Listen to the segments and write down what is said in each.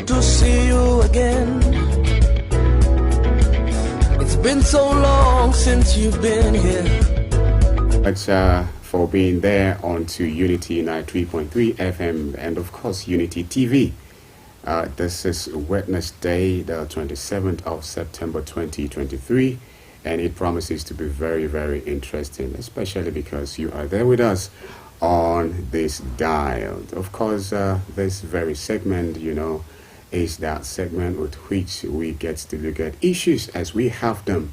good to see you again. It's been so long since you've been here. Thanks for being there on to Unity 93.3 FM and of course Unity TV. This is Wednesday, the 27th of September 2023, and it promises to be very, very interesting, especially because you are there with us on this dial. Of course, this very segment, is that segment with which we get to look at issues as we have them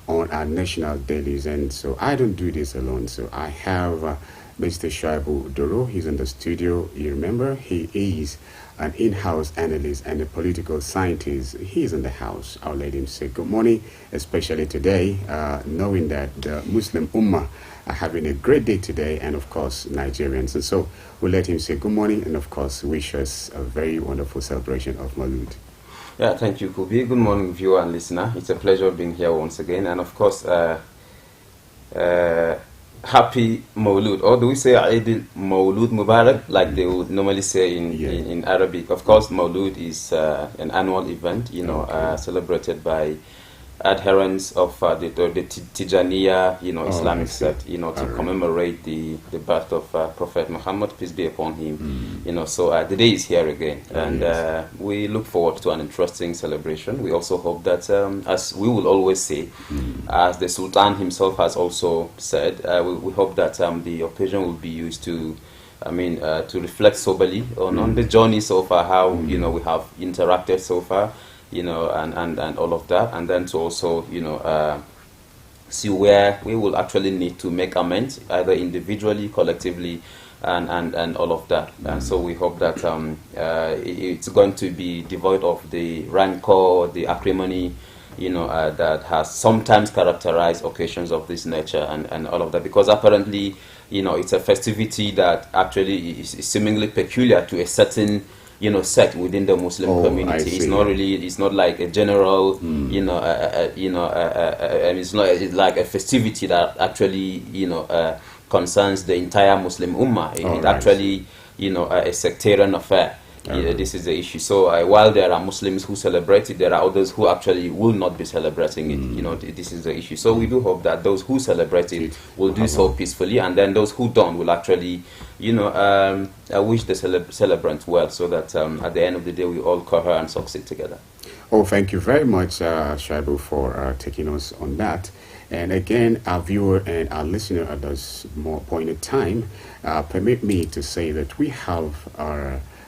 on our national dailies. And so I don't do this alone. So I have Mr. Shaibu Doro. He's in the studio. You remember, he is an in-house analyst and a political scientist. He's in the house. I'll let him say good morning, especially today, knowing that the Muslim Ummah are having a great day today, and of course Nigerians. And so we'll let him say good morning and of course wish us a very wonderful celebration of Maulud. Yeah, thank you, Kubi. Good morning, viewer and listener. It's a pleasure being here once again, and of course happy Maulud, or do we say Eid Maulud Mubarak, like they would normally say in Arabic. Of course, Maulud is an annual event, celebrated by adherents of the Tijaniya, Islamic sect, to commemorate the birth of Prophet Muhammad, peace be upon him. So the day is here again, and we look forward to an interesting celebration. We also hope that, as we will always say, as the Sultan himself has also said, we hope that the occasion will be used to to reflect soberly on the journey so far, how we have interacted so far, and all of that, and then to also see where we will actually need to make amends, either individually, collectively, and all of that. And so we hope that it's going to be devoid of the rancor, the acrimony, that has sometimes characterized occasions of this nature, and all of that, because apparently it's a festivity that actually is seemingly peculiar to a certain sect within the Muslim community. It's not like a general, it's not like a festivity that actually, concerns the entire Muslim Ummah. It actually, a sectarian affair. This is the issue. So while there are Muslims who celebrate it, there are others who actually will not be celebrating it. This is the issue. So we do hope that those who celebrate it will do so peacefully, and then those who don't will actually, wish the celebrant well, so that at the end of the day we all cohere and succeed together. Oh, thank you very much, Shaibu, for taking us on that. And again, our viewer and our listener at this more pointed time, permit me to say that we have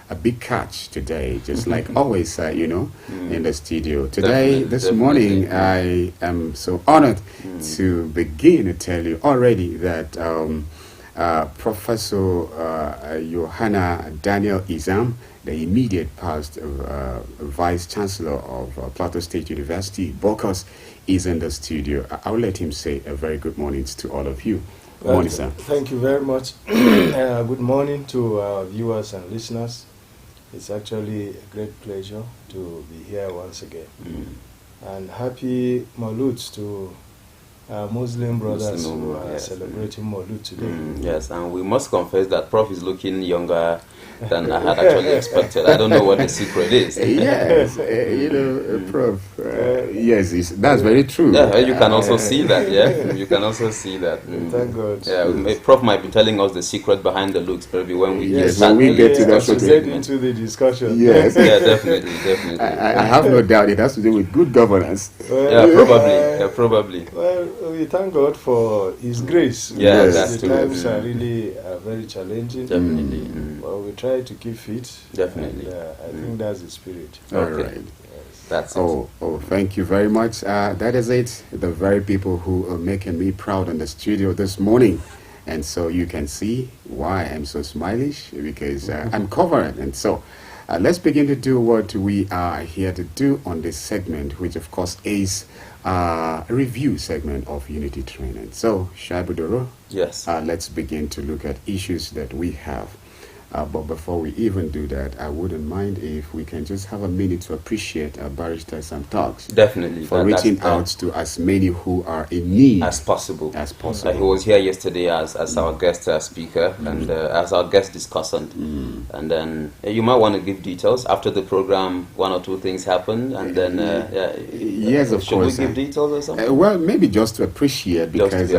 a big catch today, just like always, in the studio. Today, this morning, I am so honored to begin to tell you already that Professor Johanna Daniel Izam, the immediate past Vice Chancellor of Plateau State University, Bokos, is in the studio. I'll let him say a very good morning to all of you. Good morning, sir. Thank you very much. Good morning to our viewers and listeners. It's actually a great pleasure to be here once again. And happy Maulud to our Muslim brothers who are celebrating Maulud today. Yes, and we must confess that Prof is looking younger than I had actually expected. I don't know what the secret is. Yes, Prof. Yes, that's very true. Yeah, you can also see that. Yeah, you can also see that. Thank God. Yeah, Prof might be telling us the secret behind the looks, maybe when we get to that segment. Into the discussion. Yes, yeah, definitely. I have no doubt it has to do with good governance. Probably. Well, we thank God for His grace. Yeah, that's the true. times are really very challenging. Definitely. Well, we try to keep fit. Definitely. And, I think that's the spirit. All right. Yes. That's it. Oh, thank you very much. That is it. The very people who are making me proud in the studio this morning. And so you can see why I'm so smilish, because I'm covered. And so let's begin to do what we are here to do on this segment, which of course is a review segment of Unity Training. So, Shaibudoro, yes, let's begin to look at issues that we have But before we even do that, I wouldn't mind if we can just have a minute to appreciate Barrister Sam Talks. Definitely. For reaching out to as many who are in need as possible. As possible. He was here yesterday as our guest speaker and as our guest discussant. And then you might want to give details. After the program, one or two things happened. And then, yes, of course. Should we give details or something? Well, maybe just to appreciate, because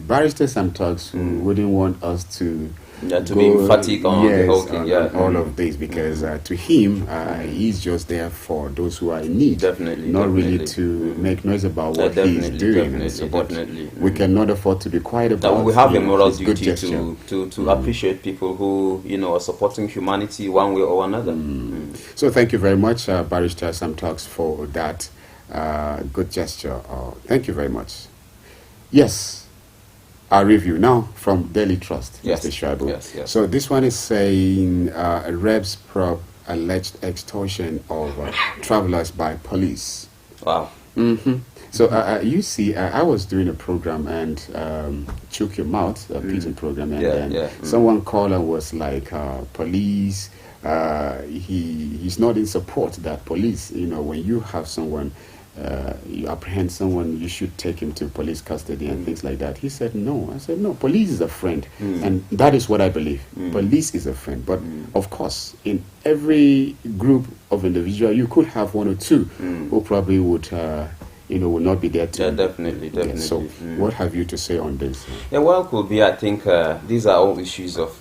Barrister Sam Talks wouldn't want us to be fatigued on the whole thing, all of this, because to him, he's just there for those who are in need. Definitely. Not really to make noise about what he's doing. Definitely. We cannot afford to be quiet about it. We have a moral duty to appreciate people who, are supporting humanity one way or another. So thank you very much, Barrister Sam Talks, for that good gesture. Thank you very much. Yes. Our review now from Daily Trust, Mr. Shaibu. Yes. So this one is saying Rebs probe alleged extortion of travelers by police. Wow. So you see, I was doing a program and Chook Your Mouth, a pigeon program, and then someone called and was like, police, he's not in support that police, when you have someone, you apprehend someone, you should take him to police custody and things like that. He said no. I said no, police is a friend, and that is what I believe. Police is a friend, but of course in every group of individual you could have one or two who probably would will not be there to. Yeah, definitely. So what have you to say on this? Yeah, well, could be, I think these are all issues of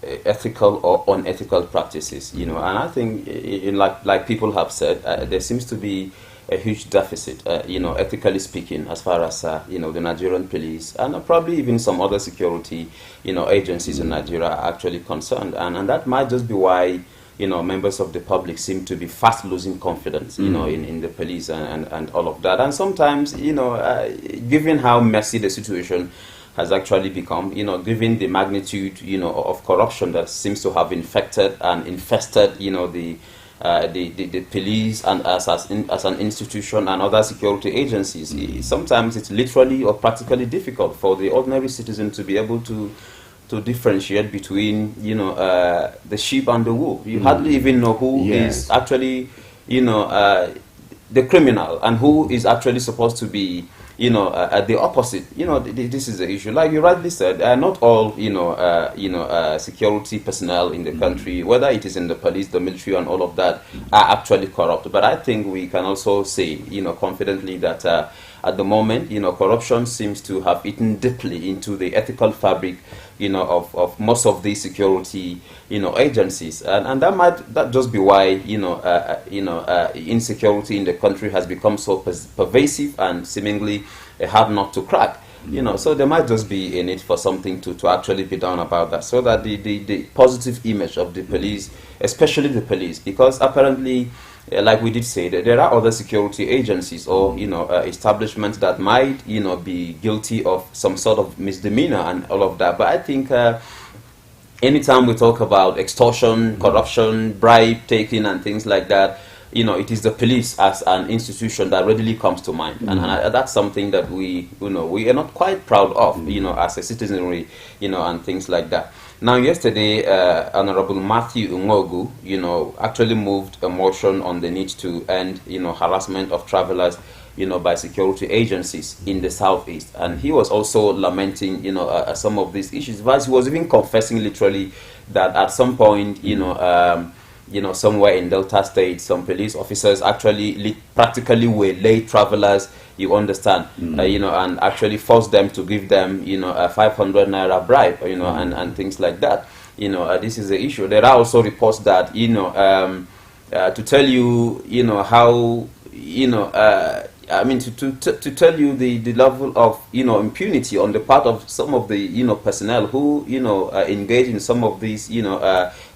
ethical or unethical practices, and I think like people have said, there seems to be a huge deficit, ethically speaking, as far as, the Nigerian police and probably even some other security, agencies in Nigeria are actually concerned. And that might just be why, members of the public seem to be fast losing confidence, in the police and all of that. And sometimes, given how messy the situation has actually become, given the magnitude, of corruption that seems to have infected and infested, the police and as an institution and other security agencies, sometimes it's literally or practically difficult for the ordinary citizen to be able to differentiate between the sheep and the wolf. You hardly even know who is actually the criminal and who is actually supposed to be the opposite. This is the issue. Like you rightly said, not all security personnel in the country, whether it is in the police, the military, and all of that, are actually corrupt. But I think we can also say, confidently that at the moment, corruption seems to have eaten deeply into the ethical fabric, of most of these security, agencies, and that just be why, insecurity in the country has become so pervasive and seemingly hard not to crack. So there might just be a need for something to actually be done about that, so that the positive image of the police, especially the police, because apparently, like we did say, that there are other security agencies or establishments that might be guilty of some sort of misdemeanor and all of that. But I think anytime we talk about extortion, corruption, bribe taking, and things like that, it is the police as an institution that readily comes to mind, and that's something that we are not quite proud of, as a citizenry, and things like that. Now, yesterday, Honorable Matthew Ungogu, actually moved a motion on the need to end, harassment of travelers, by security agencies in the southeast, and he was also lamenting, some of these issues. But he was even confessing literally that at some point, somewhere in Delta State, some police officers actually practically waylaid travelers, you understand, and actually forced them to give them, a 500 naira bribe, and things like that. This is the issue. There are also reports that, to tell you, how, to tell you the level of, impunity on the part of some of the, personnel who, engage in some of these,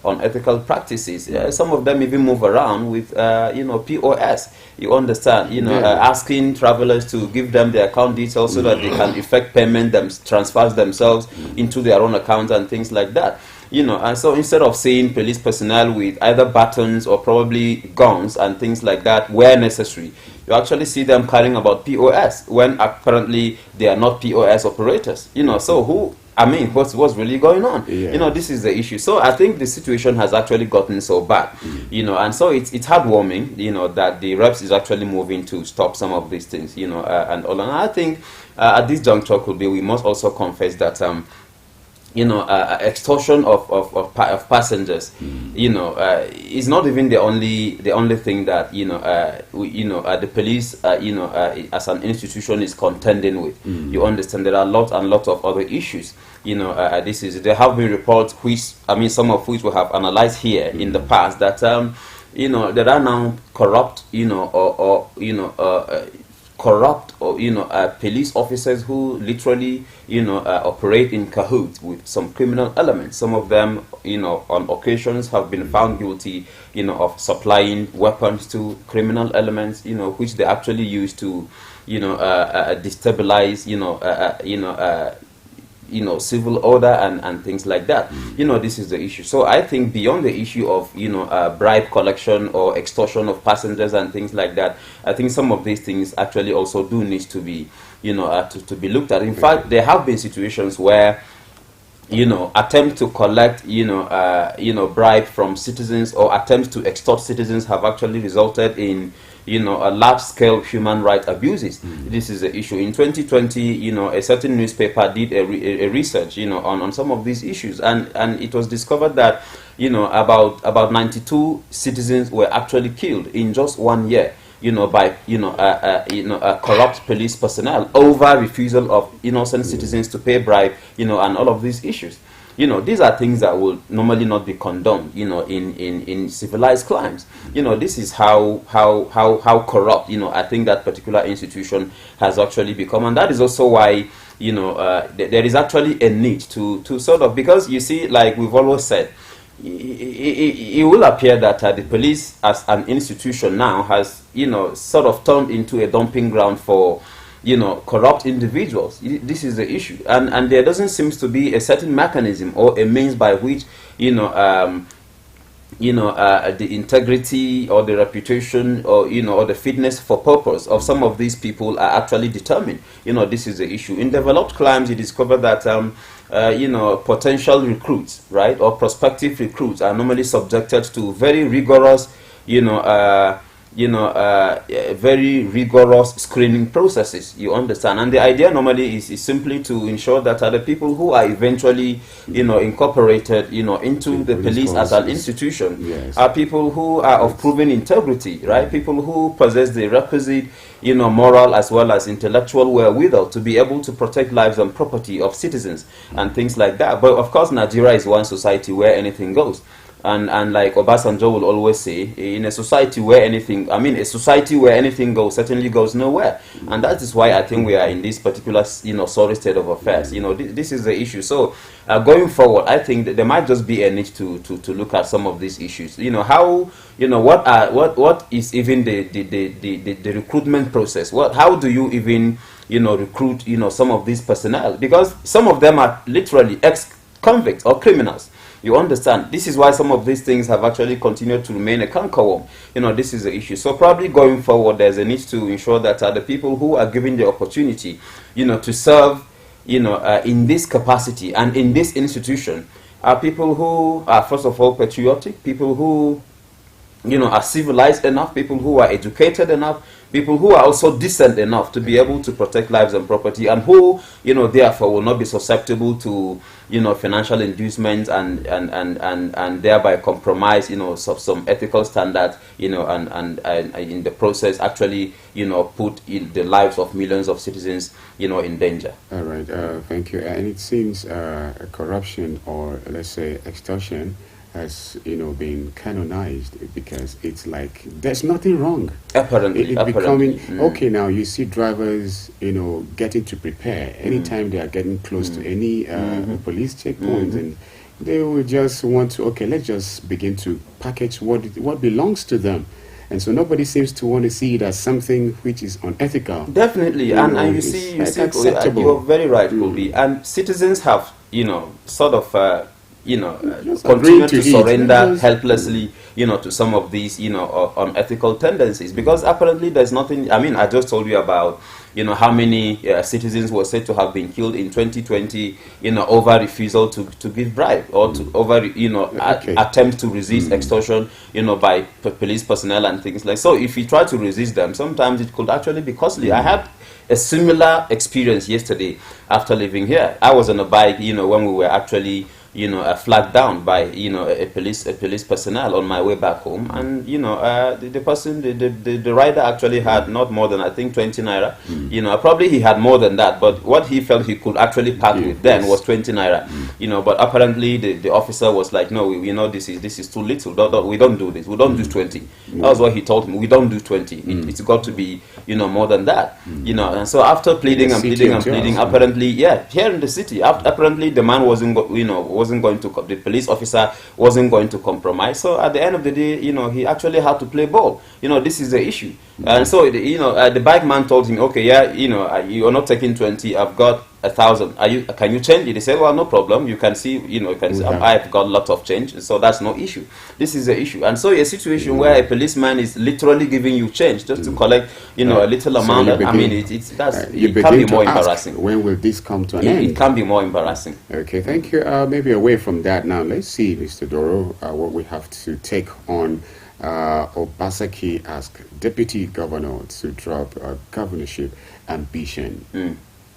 unethical practices. Some of them even move around with, POS, you understand, asking travelers to give them their account details so that they can effect payment, transfers themselves into their own accounts and things like that. And so instead of seeing police personnel with either batons or probably guns and things like that where necessary, you actually see them carrying about POS when apparently they are not POS operators. So who I mean, what's really going on? Yeah. You know, this is the issue. So I think the situation has actually gotten so bad, you know, and so it's heartwarming, you know, that the reps is actually moving to stop some of these things, you know, and all. And I think at this juncture, we must also confess that you know, extortion of passengers, you know, is not even the only thing that, you know, the police, you know, as an institution is contending with. You understand, there are lots and lots of other issues. You know, there have been reports, which, I mean, some of which we have analyzed here in the past, that you know, there are now corrupt, you know, or you know, corrupt, or you know, police officers who literally, you know, operate in cahoots with some criminal elements. Some of them, you know, on occasions have been found guilty, you know, of supplying weapons to criminal elements, you know, which they actually use to, you know, destabilize, you know, civil order and things like that. You know, this is the issue. So I think beyond the issue of, you know, bribe collection or extortion of passengers and things like that, I think some of these things actually also do need to be, you know, to be looked at. In fact, there have been situations where, you know, attempts to collect, you know, bribe from citizens or attempts to extort citizens have actually resulted in, you know, a large-scale human rights abuses. This is the issue. In 2020, you know, a certain newspaper did a research, you know, on some of these issues, and it was discovered that, you know, about 92 citizens were actually killed in just 1 year, you know, by corrupt police personnel over refusal of innocent citizens to pay bribe, you know, and all of these issues. You know, these are things that will normally not be condoned, you know, in civilized climes. You know, this is how corrupt, you know, I think that particular institution has actually become. And that is also why, you know, there is actually a need to sort of, because you see, like we've always said, it will appear that the police as an institution now has, you know, sort of turned into a dumping ground for, you know, corrupt individuals. This is the issue, and there doesn't seem to be a certain mechanism or a means by which, you know, the integrity or the reputation or, you know, or the fitness for purpose of some of these people are actually determined. You know, this is the issue. In developed climes, you discover that you know, potential recruits, right, or prospective recruits are normally subjected to very rigorous, very rigorous screening processes, you understand. And the idea normally is simply to ensure that the people who are eventually, you know, incorporated, you know, into the police as an institution, yes, are people who are of proven integrity, right? People who possess the requisite, you know, moral as well as intellectual wherewithal to be able to protect lives and property of citizens and things like that. But of course, Nigeria is one society where anything goes. And like Obasanjo will always say, in a society where anything goes certainly goes nowhere. And that is why I think we are in this particular, you know, sorry state of affairs. You know, this is the issue. So going forward, I think that there might just be a need to look at some of these issues. You know, how, you know, what is even the recruitment process? How do you even, you know, recruit, you know, some of these personnel? Because some of them are literally ex-convicts or criminals. You understand? This is why some of these things have actually continued to remain a cankerworm. You know, this is the issue. So probably going forward, there's a need to ensure that the people who are given the opportunity, you know, to serve, you know, in this capacity and in this institution are people who are, first of all, patriotic, people who, you know, are civilized enough, people who are educated enough, people who are also decent enough to be able to protect lives and property, and who, you know, therefore will not be susceptible to, you know, financial inducements and thereby compromise, you know, some ethical standards, you know, and in the process actually, you know, put in the lives of millions of citizens, you know, in danger. All right, thank you. And it seems corruption, or let's say extortion, has, you know, been canonized, because it's like there's nothing wrong. Apparently, becoming okay. Now you see drivers, you know, getting to prepare anytime they are getting close to any police checkpoints, and they will just want to, okay, let's just begin to package what belongs to them. And so nobody seems to want to see it as something which is unethical. Definitely, and you see, you're very right, Kobe. And citizens have, you know, sort of, you know, continue to surrender helplessly, to some of these, unethical tendencies. Because apparently there's nothing. I mean, I just told you about, how many citizens were said to have been killed in 2020, over refusal to give bribe, or to over, attempt to resist extortion, by police personnel and things like. So if you try to resist them, sometimes it could actually be costly. I had a similar experience yesterday after living here. I was on a bike, when we were actually, flagged down by, a police personnel on my way back home, and the person, the rider actually had not more than, I think, 20 naira. Probably he had more than that, but what he felt he could actually part with then was 20 naira. But apparently the officer was like, no, this is too little. We don't do this. We don't do 20. That was what he told me. We don't do 20. It's got to be, more than that. And so after pleading and pleading, apparently, here in the city, apparently the man wasn't going to, the police officer wasn't going to compromise. So at the end of the day, he actually had to play ball. This is the issue. And so, the bike man told him, okay, you're not taking 20, I've got 1,000. Can you change it? He said, well, no problem. You can see, I've got a lot of change, so that's no issue. This is the issue. And so a situation where a policeman is literally giving you change just to collect, a little amount. It can be more embarrassing. When will this come to an end? It can be more embarrassing. Okay, thank you. Maybe away from that now, let's see, Mr. Doro, what we have to take on. Obaseki asked Deputy Governor to drop governorship ambition.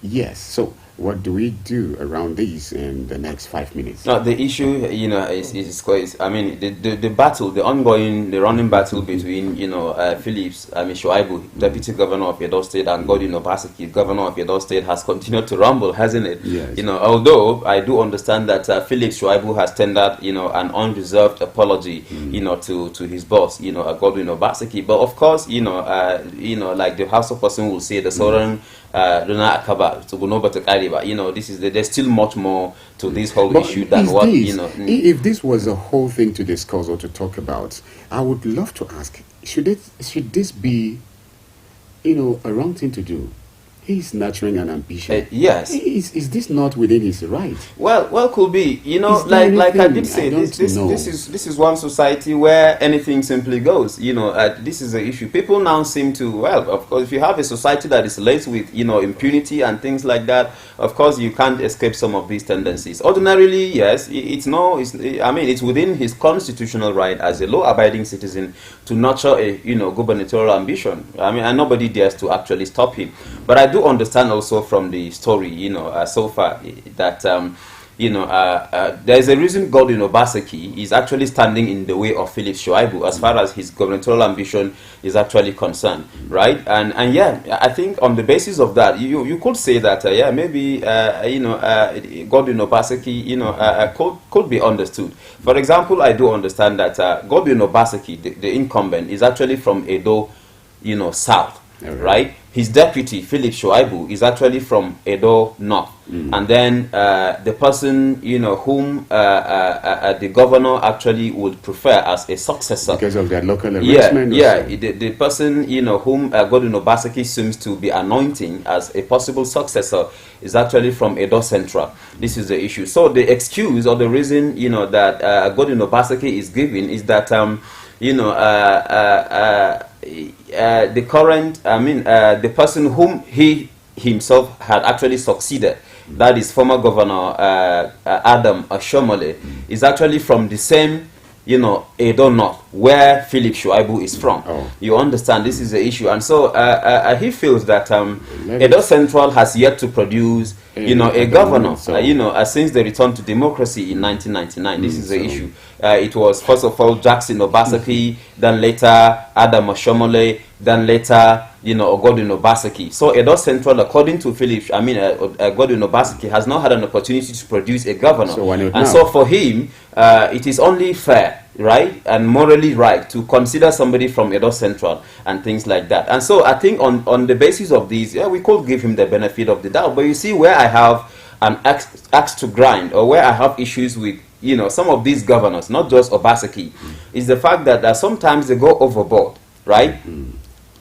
Yes, so what do we do around this in the next 5 minutes? No, the issue, is quite. I mean, the battle, the running battle between, Phillips, Shuaibu, Deputy Governor of Edo State, and Godwin Obaseki, Governor of Edo State, has continued to rumble, hasn't it? Yes. Although I do understand that Phillips Shuaibu has tendered, an unreserved apology, to his boss, Godwin Obaseki. But of course, like the HAUSA person will say, the Soran Akaba, there's still much more to this whole issue than what If this was a whole thing to discuss or to talk about, I would love to ask: should this be, a wrong thing to do? He's nurturing an ambition. Yes. Is this not within his right? Well, could be. Like I did say, this is one society where anything simply goes. This is the issue. People now seem to, of course, if you have a society that is laced with, impunity and things like that, of course, you can't escape some of these tendencies. Ordinarily, yes, it's within his constitutional right as a law-abiding citizen to nurture a, gubernatorial ambition. And nobody dares to actually stop him. But I do understand also from the story, so far, that there's a reason Godwin Obaseki is actually standing in the way of Philip Shuaibu as far as his gubernatorial ambition is actually concerned, right? And I think on the basis of that, you could say that maybe Godwin Obaseki could be understood. For example, I do understand that Godwin Obaseki, the incumbent, is actually from Edo, South, right? His deputy, Philip Shuaibu, is actually from Edo North. And then the person, whom the governor actually would prefer as a successor. Because of their local arrangement? The person, whom Godwin Obaseki seems to be anointing as a possible successor is actually from Edo Central. This is the issue. So the excuse or the reason, that Godwin Obaseki is giving is that, the person whom he himself had actually succeeded, that is former Governor Adam Ashomole, is actually from the same, Edo North, where Philip Shuaibu is from. You understand, this is the issue. And so he feels that Edo Central has yet to produce, a governor, since the return to democracy in 1999. This is the issue. It was, first of all, Jackson Obaseki, then later Adam Ashomole, then later, Godwin Obaseki. So Edo Central, according to Godwin Obaseki, has now had an opportunity to produce a governor. So for him, it is only fair, right, and morally right to consider somebody from Edo Central and things like that. And so I think on the basis of these, we could give him the benefit of the doubt. But you see, where I have an axe to grind, or where I have issues with, some of these governors, not just Obaseki, is the fact that sometimes they go overboard, right?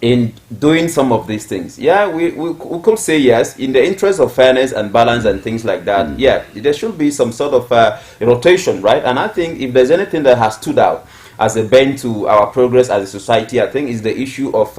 In doing some of these things. We could say yes, in the interest of fairness and balance and things like that, there should be some sort of rotation, right? And I think if there's anything that has stood out, as a bend to our progress as a society, I think, is the issue of,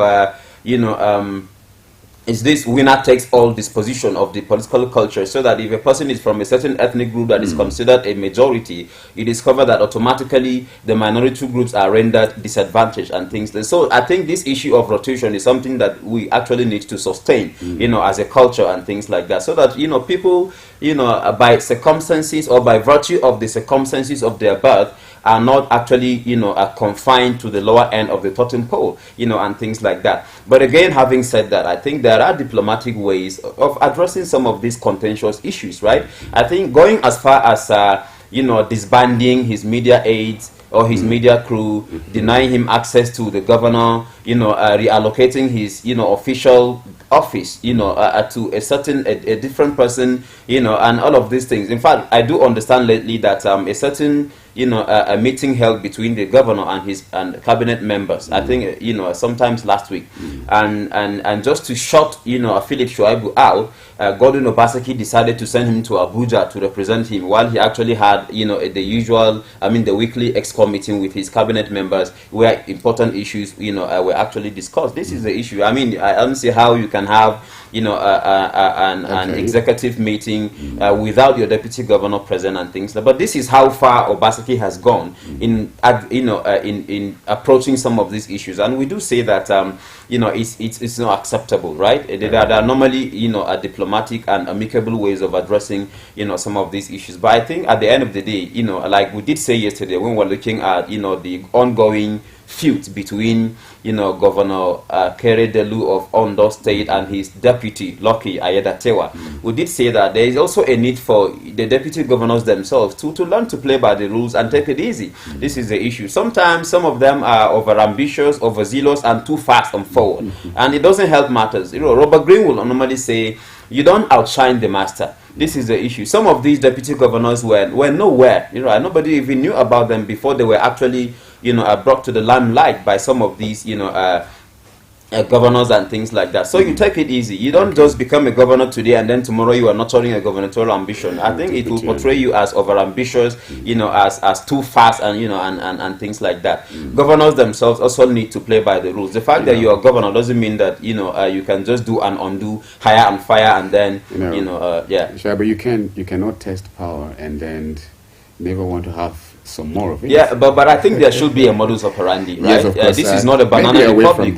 is this winner takes all disposition of the political culture, so that if a person is from a certain ethnic group that is considered a majority, you discover that automatically the minority groups are rendered disadvantaged and things. So I think this issue of rotation is something that we actually need to sustain, as a culture and things like that, so that, people, by circumstances or by virtue of the circumstances of their birth, are not actually, are confined to the lower end of the totem pole, and things like that. But again, having said that, I think there are diplomatic ways of addressing some of these contentious issues, right? I think going as far as, disbanding his media aides or his media crew, denying him access to the governor, reallocating his, official office, to a different person, and all of these things. In fact, I do understand lately that a certain, a meeting held between the governor and his cabinet members, I think, sometimes last week, and just to shut, Philip Shuaibu out, Gordon Obaseki decided to send him to Abuja to represent him, while he actually had, the usual, the weekly EXCOM meeting with his cabinet members, where important issues, were actually discussed. This is the issue. I don't see how you can have, an executive meeting without your deputy governor present and things. But this is how far Obaseki has gone in approaching some of these issues, and we do say that it's not acceptable, right? There are normally a diplomatic and amicable ways of addressing some of these issues. But I think at the end of the day, like we did say yesterday when we were looking at the ongoing feud between Governor Kere Delu of Ondo State and his deputy Lucky Ayeda-Tewa, we did say that there is also a need for the deputy governors themselves to learn to play by the rules and take it easy. This is the issue. Sometimes some of them are over ambitious, overzealous, and too fast and forward, and it doesn't help matters. Robert Greene will normally say, you don't outshine the master. This is the issue. Some of these deputy governors were nowhere. Nobody even knew about them before they were actually brought to the limelight by some of these governors and things like that. So you take it easy. You don't just become a governor today and then tomorrow you are nurturing a gubernatorial ambition. I think it will portray you as overambitious, as too fast, and and things like that. Governors themselves also need to play by the rules. The fact that you are a governor doesn't mean that you can just do and undo, hire and fire, and then Sure, but you cannot test power and then never want to have some more of it. Yeah, but I think there should be a modus operandi, right? Yes, of course. This is not a banana republic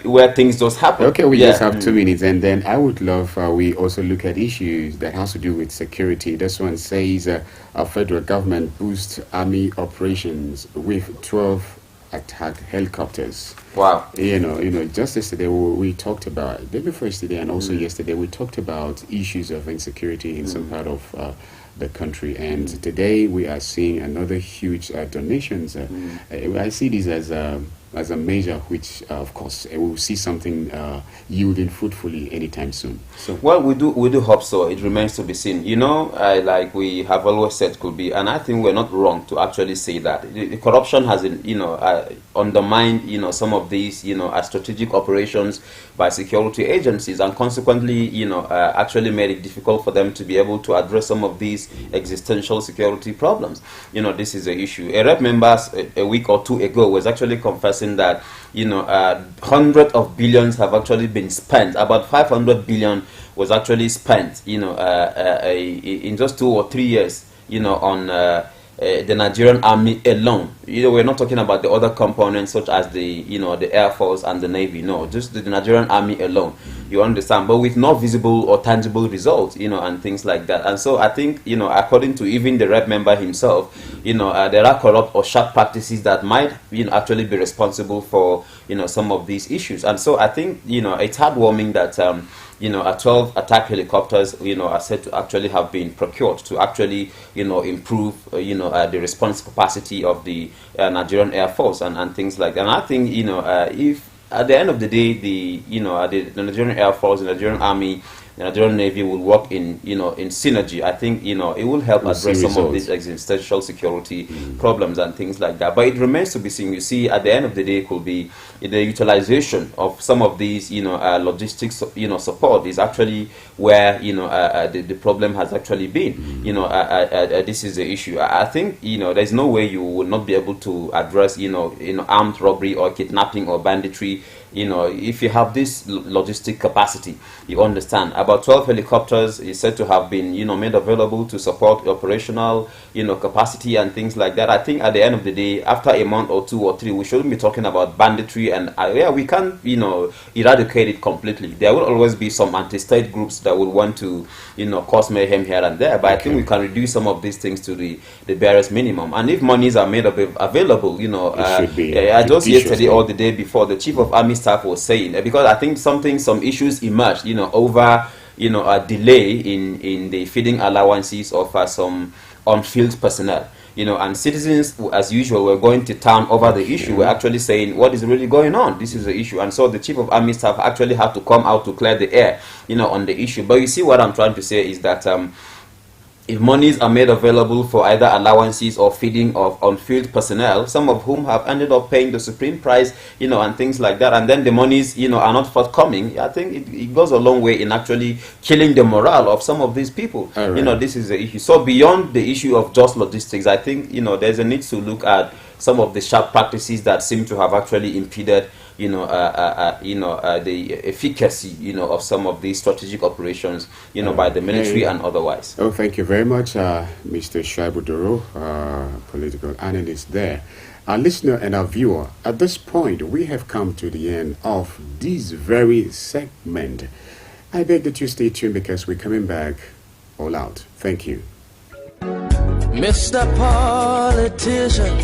where things just happen. Okay, we just have 2 minutes, and then I would love we also look at issues that has to do with security. This one says our federal government boosts army operations with 12 attack helicopters. Wow. Just yesterday we talked about, day before yesterday and also yesterday, we talked about issues of insecurity in some part of the country, and today we are seeing another huge donations. I see this as a measure which, of course, we will see something yielding fruitfully anytime soon. So, well, we do hope so. It remains to be seen. Like we have always said, could be, and I think we're not wrong to actually say that the corruption has, undermined, some of these, strategic operations by security agencies, and consequently, actually made it difficult for them to be able to address some of these existential security problems. This is the issue. A rep member a week or two ago was actually confessing that hundreds of billions have actually been spent. About 500 billion was actually spent in just 2 or 3 years on the Nigerian Army alone. We're not talking about the other components such as the Air Force and the Navy. No, just the Nigerian Army alone. You understand, but with no visible or tangible results, and things like that. And so I think, according to even the rep member himself, there are corrupt or sharp practices that might, actually be responsible for, some of these issues. And so I think, it's heartwarming that, 12 attack helicopters, are said to actually have been procured to actually, improve, the response capacity of the Nigerian Air Force and things like that. And I think, if at the end of the day, the Nigerian Air Force, the Nigerian Army the Nigerian Navy will work in, in synergy, I think, it will help address some of these existential security problems and things like that. But it remains to be seen. You see, at the end of the day, it could be the utilization of some of these, logistics, support is actually where, the problem has actually been. This is the issue. I think, there's no way you will not be able to address, armed robbery or kidnapping or banditry, if you have this logistic capacity. You understand, about 12 helicopters is said to have been, made available to support operational, capacity and things like that. I think at the end of the day, after a month or 2 or 3, we shouldn't be talking about banditry, and we can't, eradicate it completely. There will always be some anti-state groups that will want to, cause mayhem here and there. But I think we can reduce some of these things to the barest minimum. And if monies are made available, I just yesterday or the day before, the Chief of Army Staff was saying, because I think some issues emerged, over, a delay in the feeding allowances of some on-field personnel. And citizens, as usual, were going to town over the issue. We're actually saying, what is really going on? This is the issue. And so the Chief of Army Staff actually had to come out to clear the air, on the issue. But you see, what I'm trying to say is that if monies are made available for either allowances or feeding of on-field personnel, some of whom have ended up paying the supreme price, and things like that, and then the monies, are not forthcoming, I think it goes a long way in actually killing the morale of some of these people. Right. This is the issue. So beyond the issue of just logistics, I think, there's a need to look at some of the sharp practices that seem to have actually impeded the efficacy, of some of these strategic operations, by the military and otherwise. Oh, thank you very much, Mr. Shaibu Doro, political analyst there. Our listener and our viewer, at this point, we have come to the end of this very segment. I beg that you stay tuned because we're coming back all out. Thank you. Mr. Politician,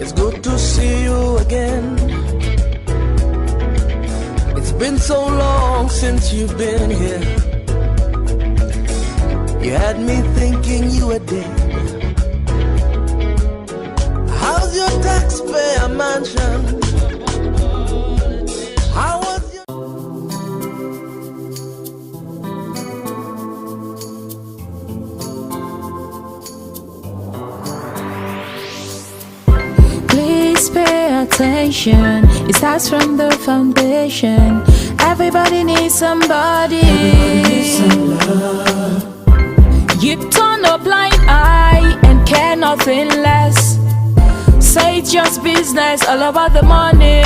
it's good to see you again. It's been so long since you've been here. You had me thinking you were dead. How's your taxpayer mansion? How was your... Please pay attention. It starts from the foundation. Everybody needs somebody. Everybody needs some love. You turn a blind eye and care nothing less. Say it's just business, all about the money.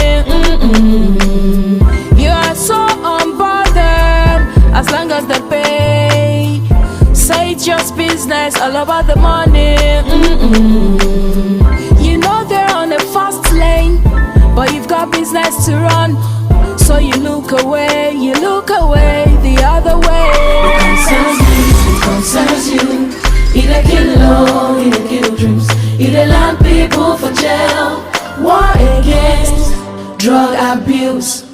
You are so unbothered as long as they pay. Say it's just business, all about the money. You know they're on a fast lane, but you've got business to run. So you look away the other way. It concerns you. Either kill law, either kill dreams. Either land people for jail. War against drug abuse.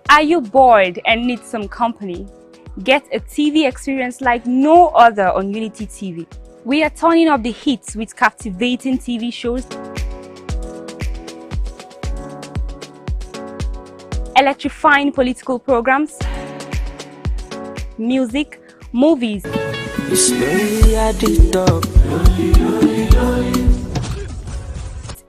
Are you bored and need some company? Get a TV experience like no other on Unity TV. We are turning up the hits with captivating TV shows, electrifying political programs, music, movies,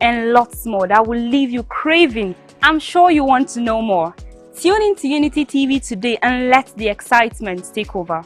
and lots more that will leave you craving. I'm sure you want to know more. Tune in to Unity TV today and let the excitement take over.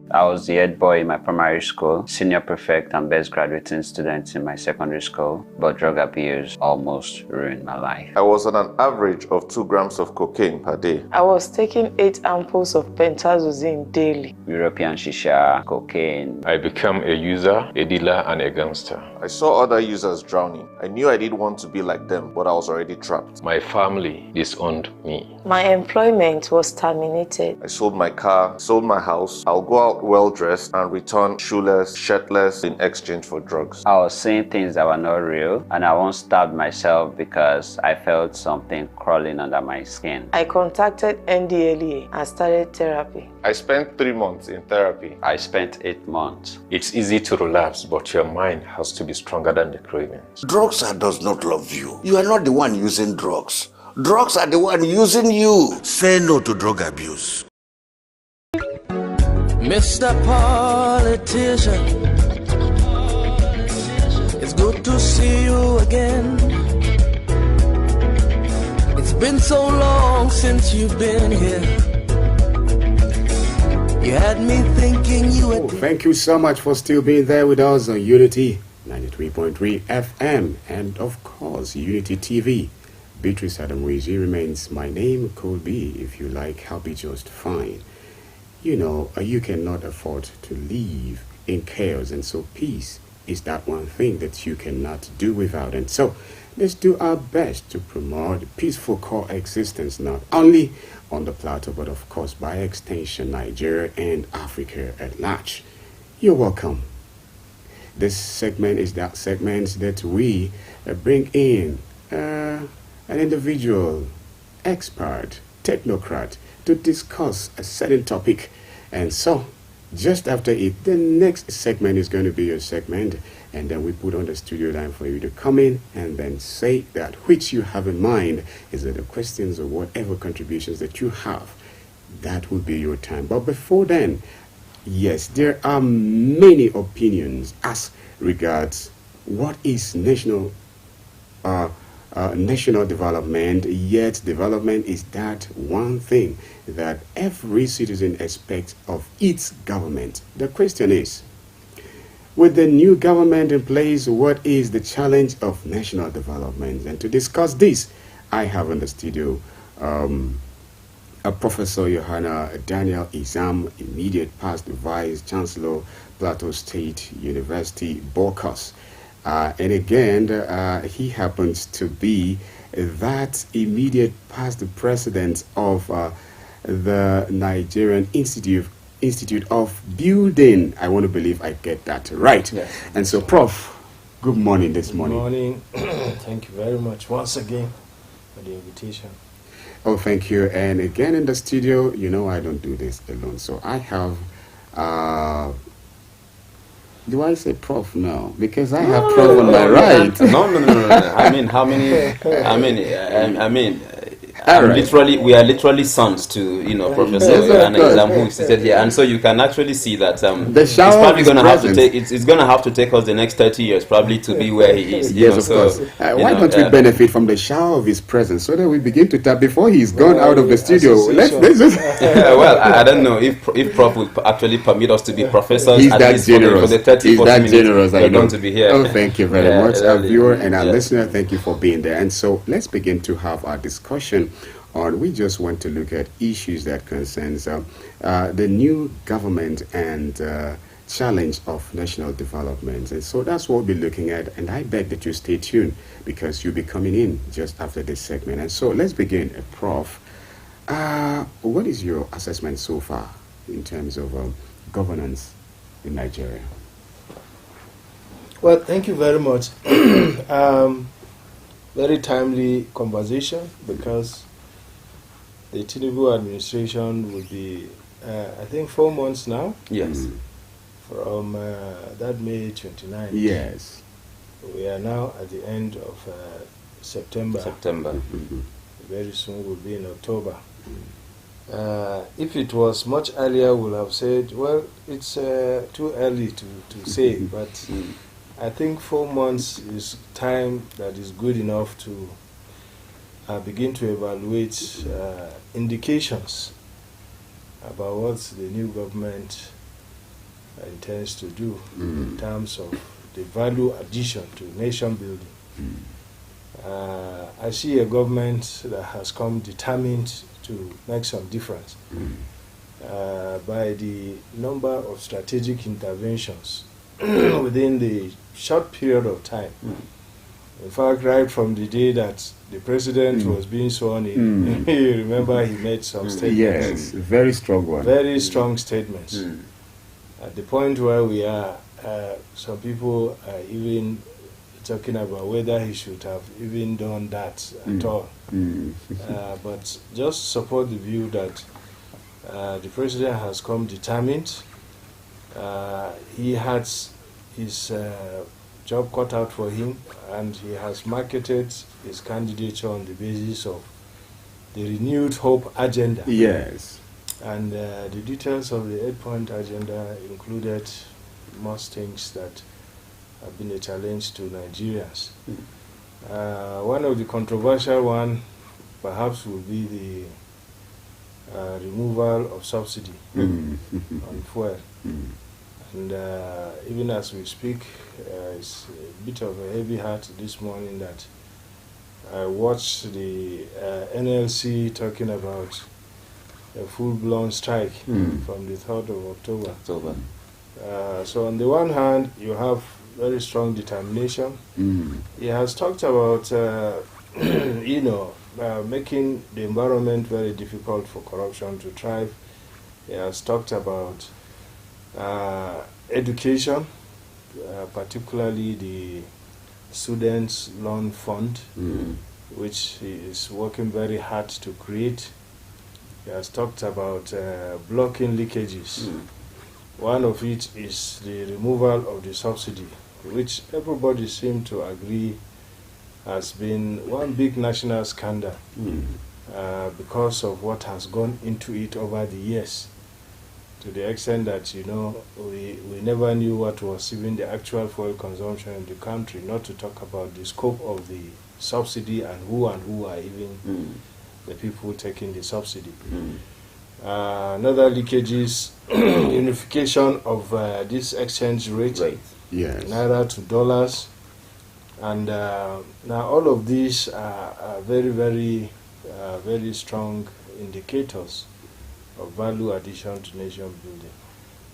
I was the head boy in my primary school, senior prefect and best graduating student in my secondary school, but drug abuse almost ruined my life. I was on an average of 2 grams of cocaine per day. I was taking 8 ampoules of pentazosine daily. European shisha, cocaine. I became a user, a dealer, and a gangster. I saw other users drowning. I knew I didn't want to be like them, but I was already trapped. My family disowned me. My employment was terminated. I sold my car, sold my house. I'll go out well dressed and return shoeless, shirtless in exchange for drugs. I was saying things that were not real, and I once stabbed myself because I felt something crawling under my skin. I contacted NDLEA and started therapy. I spent 3 months in therapy. I spent 8 months. It's easy to relapse, but your mind has to be stronger than the cravings. Drugs does not love you. You are not the one using drugs. Drugs are the one using you. Say no to drug abuse. Mr. Politician, it's good to see you again. It's been so long since you've been here. You had me thinking you were... Thank you so much for still being there with us on Unity 93.3 FM and of course Unity TV. Beatrice Adamwezi remains my name. Could be, if you like, I'll be just fine. You know, you cannot afford to live in chaos, and so peace is that one thing that you cannot do without. And so let's do our best to promote peaceful coexistence, not only on the plateau, but of course by extension Nigeria and Africa at large. You're welcome. This segment is that segment that we bring in an individual, expert, technocrat to discuss a certain topic. And so just after it, the next segment is going to be your segment, and then we put on the studio line for you to come in and then say that which you have in mind. Is it the questions or whatever contributions that you have? That will be your time. But before then, yes, there are many opinions as regards what is national development. Yet development is that one thing that every citizen expects of its government. The question is, with the new government in place, what is the challenge of national development? And to discuss this, I have in the studio Professor Johanna Daniel Izam, immediate past Vice Chancellor, Plateau State University, Bokos. And again, he happens to be that immediate past president of the Nigerian Institute of Building. I want to believe I get that right. Yeah. And so, Prof, good morning this morning. Good morning. Thank you very much once again for the invitation. Oh, thank you. And again in the studio, you know I don't do this alone. So I have... do I say Prof now? Because I have Prof on my right. No. I mean, how many? I mean, Right. We are literally sons to Professor Johanna Izam, who is seated here, and so you can actually see that the it's probably going to have to present. take. It's going to have to take us the next 30 years probably to be where he is. Yes, of course. Why don't we benefit from the shower of his presence so that we begin to tap before he's gone out of the studio? Let's just... well, I don't know if Prof will actually permit us to be professors. He's at that least generous. For the 30, He's 40 that minutes generous. I we're know. going to be here. Oh, thank you very much, our really, viewer and our yeah. listener. Thank you for being there. And so let's begin to have our discussion on. We just want to look at issues that concerns the new government and challenge of national development. And so that's what we'll be looking at. And I beg that you stay tuned because you'll be coming in just after this segment. And so let's begin. Prof, what is your assessment so far in terms of governance in Nigeria? Well, thank you very much. Very timely conversation because the Tinubu administration will be, I think, 4 months now. Yes. From that May 29th. Yes. We are now at the end of September. Mm-hmm. Very soon we'll be in October. If it was much earlier, we'll have said, well, it's too early to say, but I think 4 months is time that is good enough to begin to evaluate indications about what the new government intends to do in terms of the value addition to nation building. I see a government that has come determined to make some difference by the number of strategic interventions within the short period of time. In fact, right from the day that the president was being sworn in, you remember he made some statements. Yes, very strong one. Very strong statements. At the point where we are, some people are even talking about whether he should have even done that at all. But just support the view that the president has come determined. He has his job cut out for him, and he has marketed his candidature on the basis of the renewed hope agenda. Yes. And the details of the 8-point agenda included most things that have been a challenge to Nigerians. One of the controversial one perhaps would be the removal of subsidy on fuel. And even as we speak, it's a bit of a heavy heart this morning that I watched the NLC talking about a full-blown strike from the 3rd of October. So on the one hand, you have very strong determination. He has talked about, making the environment very difficult for corruption to thrive. He has talked about education, particularly the Students' Loan Fund, which he is working very hard to create. He has talked about blocking leakages. One of it is the removal of the subsidy, which everybody seems to agree has been one big national scandal because of what has gone into it over the years, to the extent that, we never knew what was even the actual fuel consumption in the country, not to talk about the scope of the subsidy and who are even the people taking the subsidy. Another leakage is unification of this exchange rate, naira to dollars. And now all of these are very, very, very strong indicators of value addition to nation building.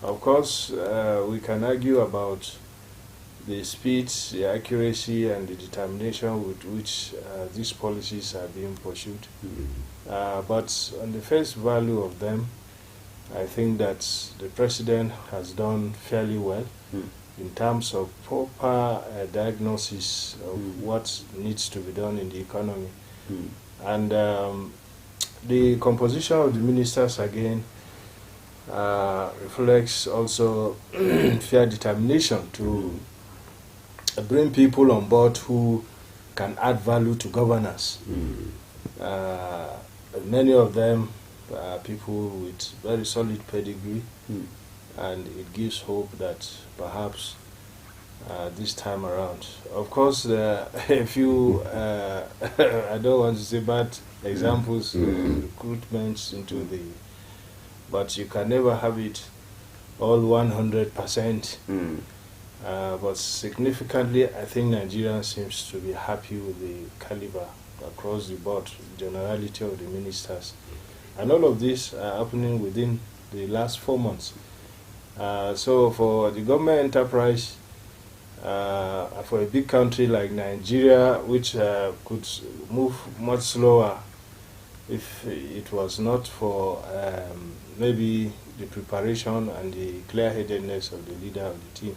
Of course, we can argue about the speed, the accuracy, and the determination with which these policies are being pursued. But on the face value of them, I think that the president has done fairly well in terms of proper diagnosis of what needs to be done in the economy. And the composition of the ministers, again, reflects also fair determination to bring people on board who can add value to governance. Many of them are people with very solid pedigree, and it gives hope that perhaps this time around. Of course, a few, I don't want to say bad examples, recruitments into the, but you can never have it all 100%. But significantly, I think Nigeria seems to be happy with the caliber across the board, generality of the ministers. And all of this are happening within the last 4 months. So for the government enterprise, for a big country like Nigeria, which could move much slower if it was not for maybe the preparation and the clear-headedness of the leader of the team,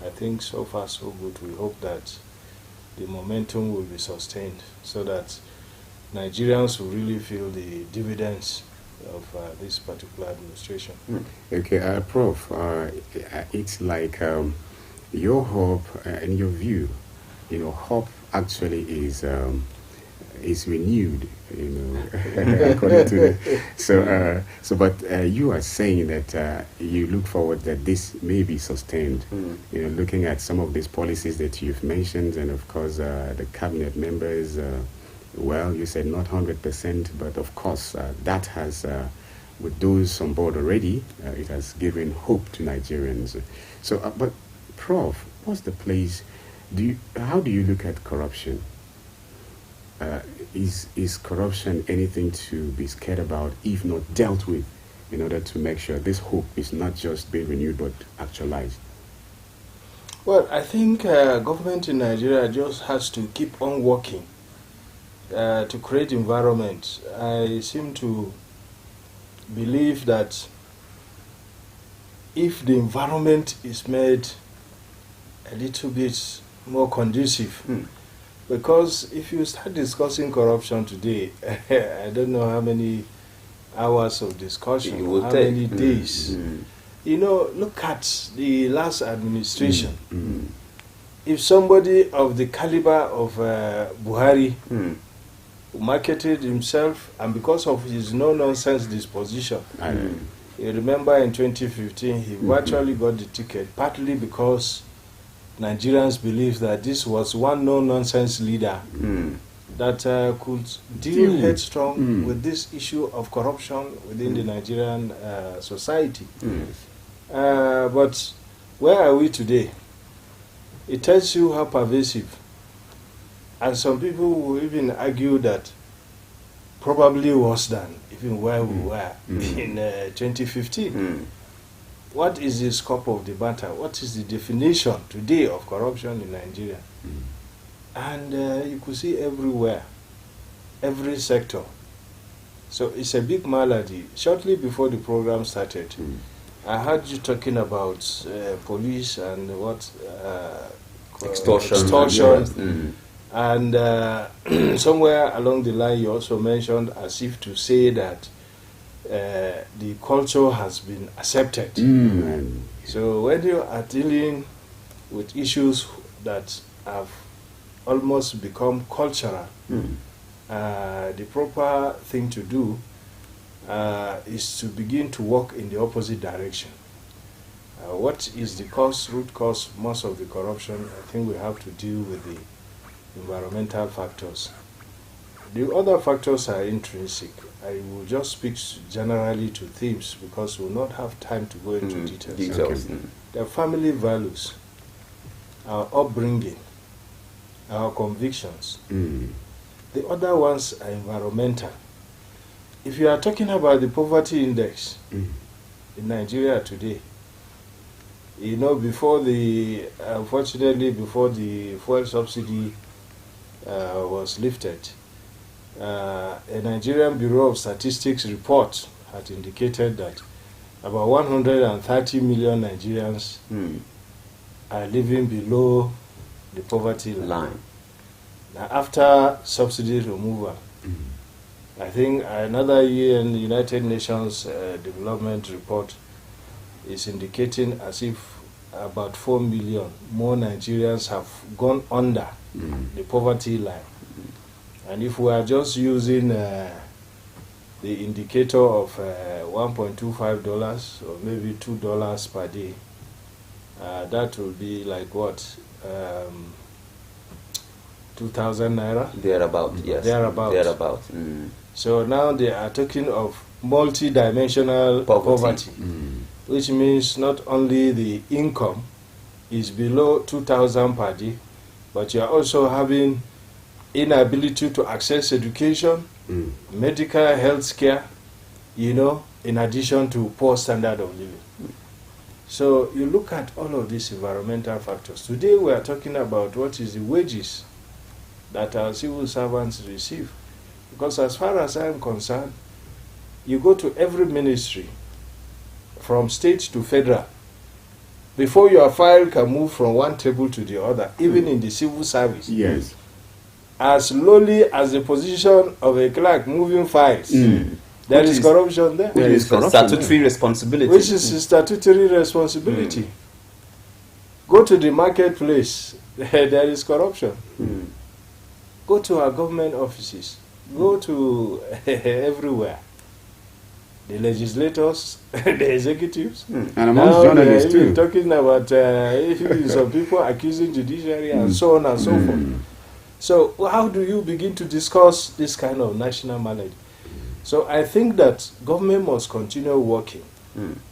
I think so far so good. We hope that the momentum will be sustained so that Nigerians will really feel the dividends of this particular administration. Okay, Prof, it's like your hope and your view, hope actually is renewed, according to but you are saying that you look forward that this may be sustained, looking at some of these policies that you've mentioned, and of course the cabinet members, well, you said not 100%, but of course that has, with those on board already, it has given hope to Nigerians. So, but Prof, what's the place, how do you look at corruption? Is corruption anything to be scared about, if not dealt with, in order to make sure this hope is not just being renewed but actualized? Well, I think government in Nigeria just has to keep on working to create environment. I seem to believe that if the environment is made a little bit more conducive. Because if you start discussing corruption today, I don't know how many hours of discussion, how many days. You know, look at the last administration. If somebody of the caliber of Buhari marketed himself, and because of his no-nonsense disposition, you remember in 2015, he virtually got the ticket, partly because Nigerians believed that this was one no-nonsense leader that could deal headstrong with this issue of corruption within the Nigerian society. But where are we today? It tells you how pervasive. And some people will even argue that probably worse than even where we were in 2015. What is the scope of the matter? What is the definition today of corruption in Nigeria? And you could see everywhere, every sector. So it's a big malady. Shortly before the program started, I heard you talking about police and what extortion. And somewhere along the line you also mentioned as if to say that the culture has been accepted. So when you are dealing with issues that have almost become cultural, the proper thing to do is to begin to work in the opposite direction. What is the root cause, most of the corruption? I think we have to deal with the environmental factors. The other factors are intrinsic. I will just speak generally to themes because we will not have time to go into details. The family values, our upbringing, our convictions. The other ones are environmental. If you are talking about the poverty index in Nigeria today, you know, unfortunately, before the fuel subsidy was lifted, a Nigerian Bureau of Statistics report had indicated that about 130 million Nigerians are living below the poverty line. Now, after subsidy removal, I think another year in the United Nations Development Report is indicating as if about 4 million more Nigerians have gone under the poverty line. And if we are just using the indicator of $1.25 or maybe $2 per day, that will be like what? 2,000 naira? Thereabout, yes. Thereabout. So now they are talking of multi-dimensional poverty, which means not only the income is below 2,000 per day, but you are also having inability to access education, medical health care, you know, in addition to poor standard of living. So you look at all of these environmental factors. Today we are talking about what is the wages that our civil servants receive. Because as far as I am concerned, you go to every ministry, from state to federal, before your file can move from one table to the other, even in the civil service. Yes. As lowly as the position of a clerk moving files, there is corruption there. There is statutory responsibility. Which is a statutory responsibility. Go to the marketplace, there is corruption. Go to our government offices. Go to everywhere. The legislators, the executives. And amongst journalists too. Talking about some people accusing judiciary and so on and so forth. So how do you begin to discuss this kind of national malady? So I think that government must continue working.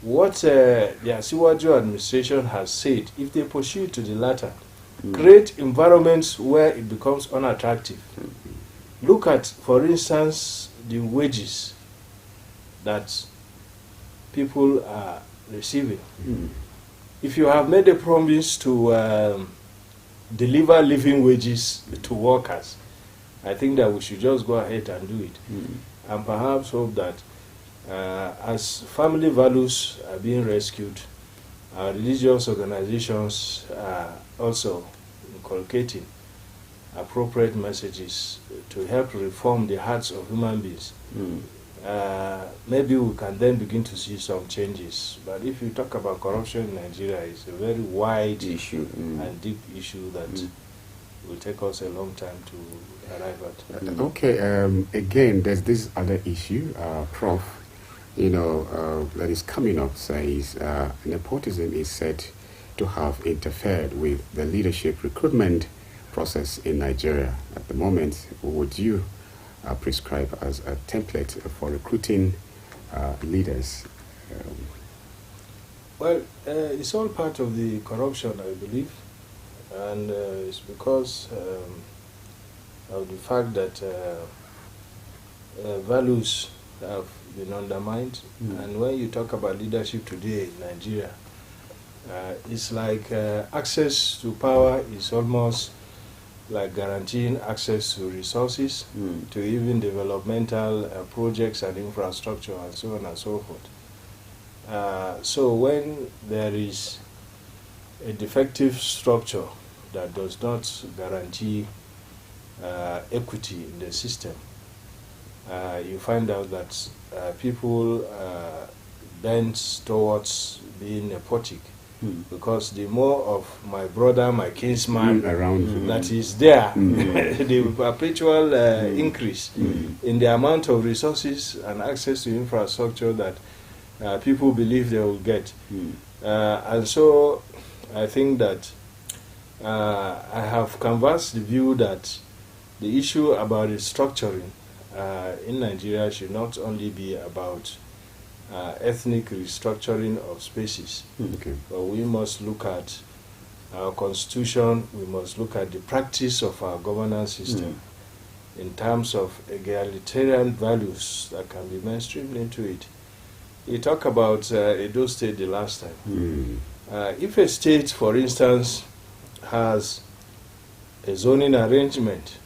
What the Asiwaju administration has said, if they pursue to the latter, create environments where it becomes unattractive. Look at, for instance, the wages that people are receiving. If you have made a promise to deliver living wages to workers, I think that we should just go ahead and do it. And perhaps hope that as family values are being rescued, Our religious organizations are also inculcating appropriate messages to help reform the hearts of human beings. Maybe we can then begin to see some changes. But if you talk about corruption in Nigeria, it's a very wide issue and deep issue that will take us a long time to arrive at. Okay, again, there's this other issue, Prof, that is coming up, says nepotism is said to have interfered with the leadership recruitment process in Nigeria at the moment. Would you prescribe as a template for recruiting leaders? Well, it's all part of the corruption, I believe, and it's because of the fact that values have been undermined. And when you talk about leadership today in Nigeria, it's like access to power is almost like guaranteeing access to resources, to even developmental projects and infrastructure and so on and so forth. So when there is a defective structure that does not guarantee equity in the system, you find out that people bend towards being nepotic. Because the more of my brother, my kinsman around that is there, the perpetual increase in the amount of resources and access to infrastructure that people believe they will get. And so I think that I have canvassed the view that the issue about restructuring in Nigeria should not only be about ethnic restructuring of spaces, but we must look at our constitution, we must look at the practice of our governance system in terms of egalitarian values that can be mainstreamed into it. You talk about Edo State the last time. If a state, for instance, has a zoning arrangement,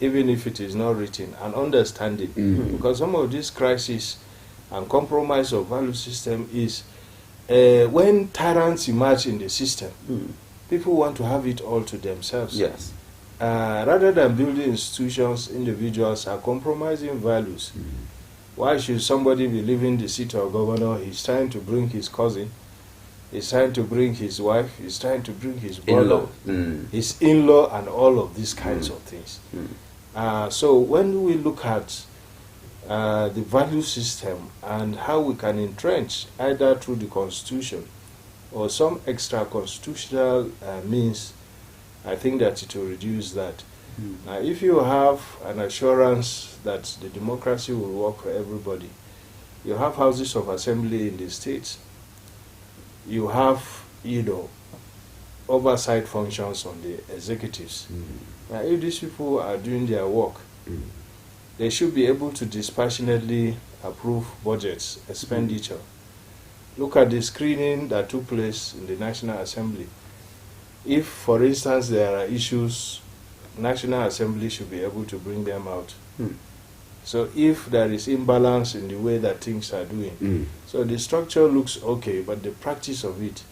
even if it is not written, an understanding, because some of these crises and compromise of value system is when tyrants emerge in the system, people want to have it all to themselves. Yes. Rather than building institutions, individuals are compromising values. Why should somebody be leaving the seat of governor? He's trying to bring his cousin, he's trying to bring his wife, he's trying to bring his brother, his in-law, and all of these kinds of things. So when we look at the value system and how we can entrench either through the constitution or some extra constitutional means, I think that it will reduce that. Now, if you have an assurance that the democracy will work for everybody, you have houses of assembly in the states, you have, oversight functions on the executives. Now, if these people are doing their work, they should be able to dispassionately approve budgets, expenditure. Look at the screening that took place in the National Assembly. If, for instance, there are issues, National Assembly should be able to bring them out. So if there is imbalance in the way that things are doing, so the structure looks okay, but the practice of it.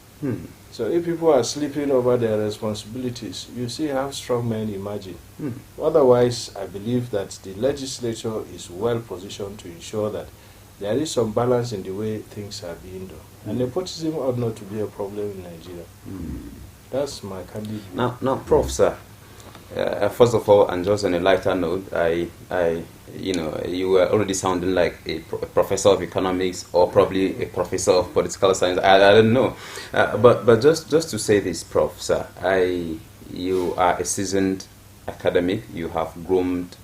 So if people are sleeping over their responsibilities, you see how strong men emerging. Otherwise, I believe that the legislature is well positioned to ensure that there is some balance in the way things are being done. And nepotism ought not to be a problem in Nigeria. That's my candid view. Now, Prof, sir, first of all, and just on a lighter note, you were already sounding like a professor of economics or probably a professor of political science. I don't know, but just to say this, Prof, sir, you are a seasoned academic. You have groomed,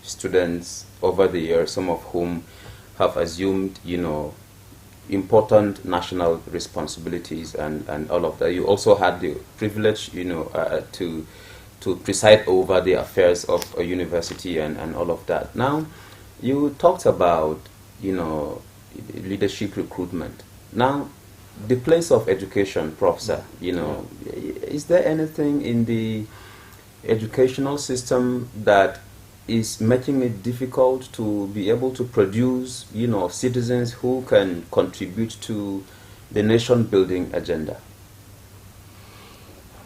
students over the years, some of whom have assumed, important national responsibilities and all of that. You also had the privilege, to preside over the affairs of a university and all of that. Now, you talked about, leadership recruitment. Now, the place of education, Professor, is there anything in the educational system that is making it difficult to be able to produce, citizens who can contribute to, the nation-building agenda?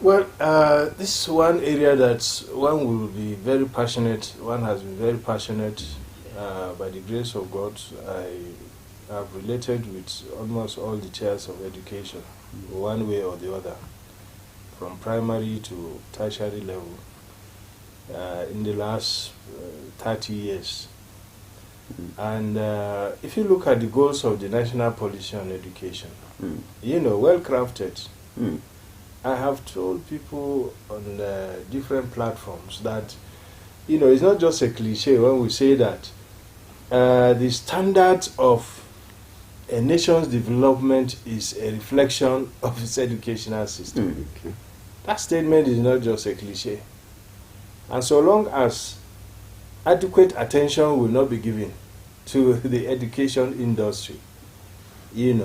Well, this is one area that one will be very passionate. One has been very passionate. By the grace of God, I have related with almost all the chairs of education, one way or the other, from primary to tertiary level, in the last 30 years. And if you look at the goals of the national policy on education, well crafted. I have told people on different platforms that, it's not just a cliche when we say that the standard of a nation's development is a reflection of its educational system. That statement is not just a cliche. And so long as adequate attention will not be given to the education industry, in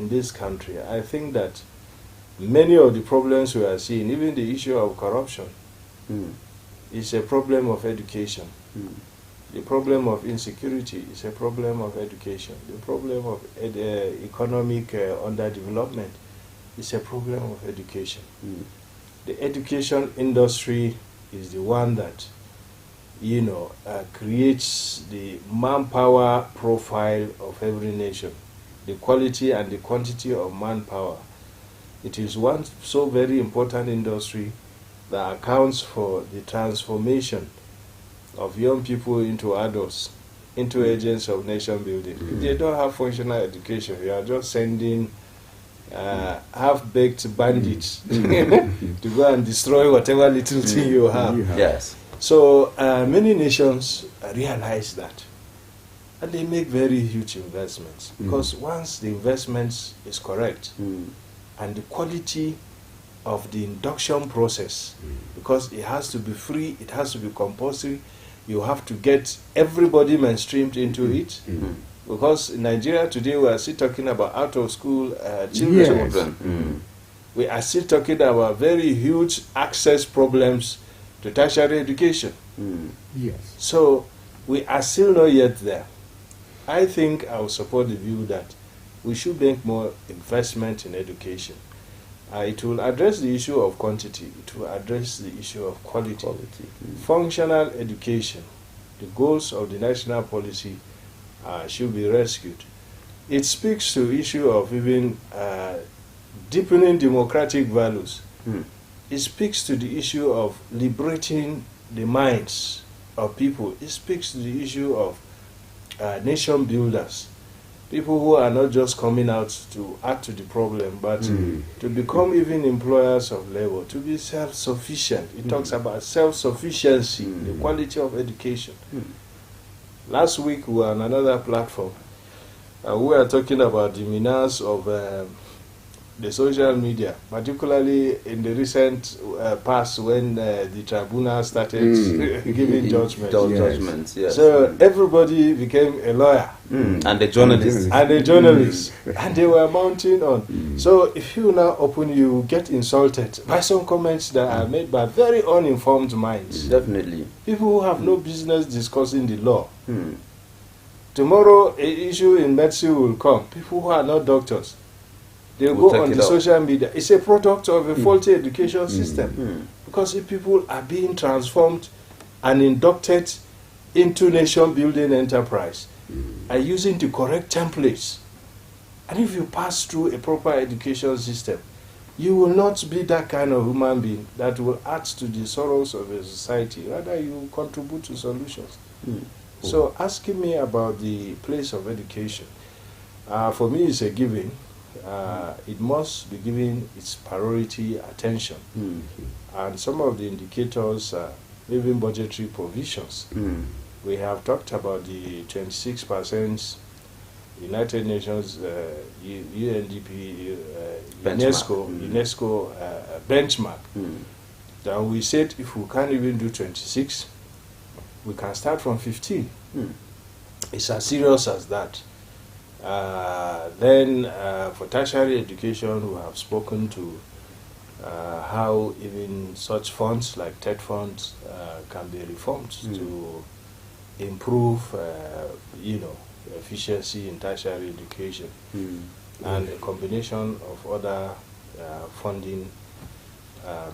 this country, I think that many of the problems we are seeing, even the issue of corruption, is a problem of education. The problem of insecurity is a problem of education. The problem of economic underdevelopment is a problem of education. The education industry is the one that, creates the manpower profile of every nation, the quality and the quantity of manpower. It is one so very important industry that accounts for the transformation of young people into adults, into agents of nation building. If they don't have functional education, you are just sending half-baked bandits to go and destroy whatever little thing you have. Yes. So many nations realize that, and they make very huge investments, because once the investment is correct, and the quality of the induction process, because it has to be free, it has to be compulsory, you have to get everybody mainstreamed into it. Because in Nigeria today we are still talking about out-of-school children. We are still talking about very huge access problems to tertiary education. So we are still not yet there. I think I will support the view that we should make more investment in education. It will address the issue of quantity. It will address the issue of quality. Functional education, the goals of the national policy should be rescued. It speaks to the issue of even deepening democratic values. It speaks to the issue of liberating the minds of people. It speaks to the issue of nation builders. People who are not just coming out to add to the problem, but to become even employers of labor, to be self-sufficient. It talks about self-sufficiency, the quality of education. Last week we were on another platform. We were talking about the menace of the social media, particularly in the recent past when the tribunal started giving judgments. So everybody became a lawyer. And a journalist. And they were mounting on. So if you now open, you get insulted by some comments that are made by very uninformed minds. Definitely. People who have no business discussing the law. Tomorrow, an issue in medicine will come. People who are not doctors, they will go on the social media. It's a product of a faulty education system. Because if people are being transformed and inducted into nation-building enterprise, are using the correct templates, and if you pass through a proper education system, you will not be that kind of human being that will add to the sorrows of a society. Rather, you contribute to solutions. So asking me about the place of education, for me it's a given. It must be given its priority attention. And some of the indicators are even budgetary provisions. We have talked about the 26% United Nations UNDP UNESCO benchmark. Then we said if we can't even do 26, we can start from 15. It's as serious as that. Then for tertiary education, we have spoken to how even such funds like TED funds can be reformed to improve, efficiency in tertiary education. and a combination of other funding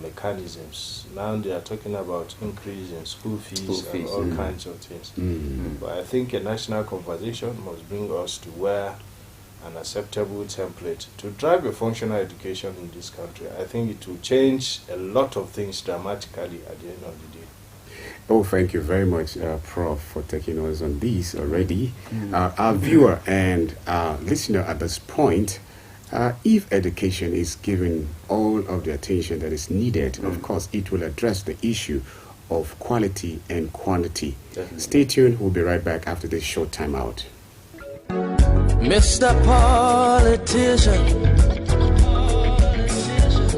mechanisms. Now they are talking about increase in school fees and all kinds of things. But I think a national conversation must bring us to where an acceptable template to drive a functional education in this country. I think it will change a lot of things dramatically at the end of the day. Oh, thank you very much, Prof, for taking us on this already. Our viewer and listener at this point, if education is given all of the attention that is needed, of course, it will address the issue of quality and quantity. Definitely. Stay tuned. We'll be right back after this short time out. Mr. Politician,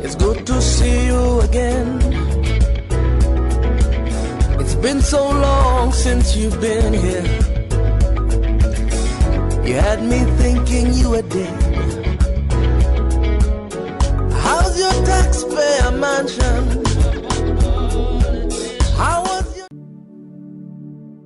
it's good to see you again. It's been so long since you've been here. You had me thinking you were dead. How's your taxpayer mansion? How was your...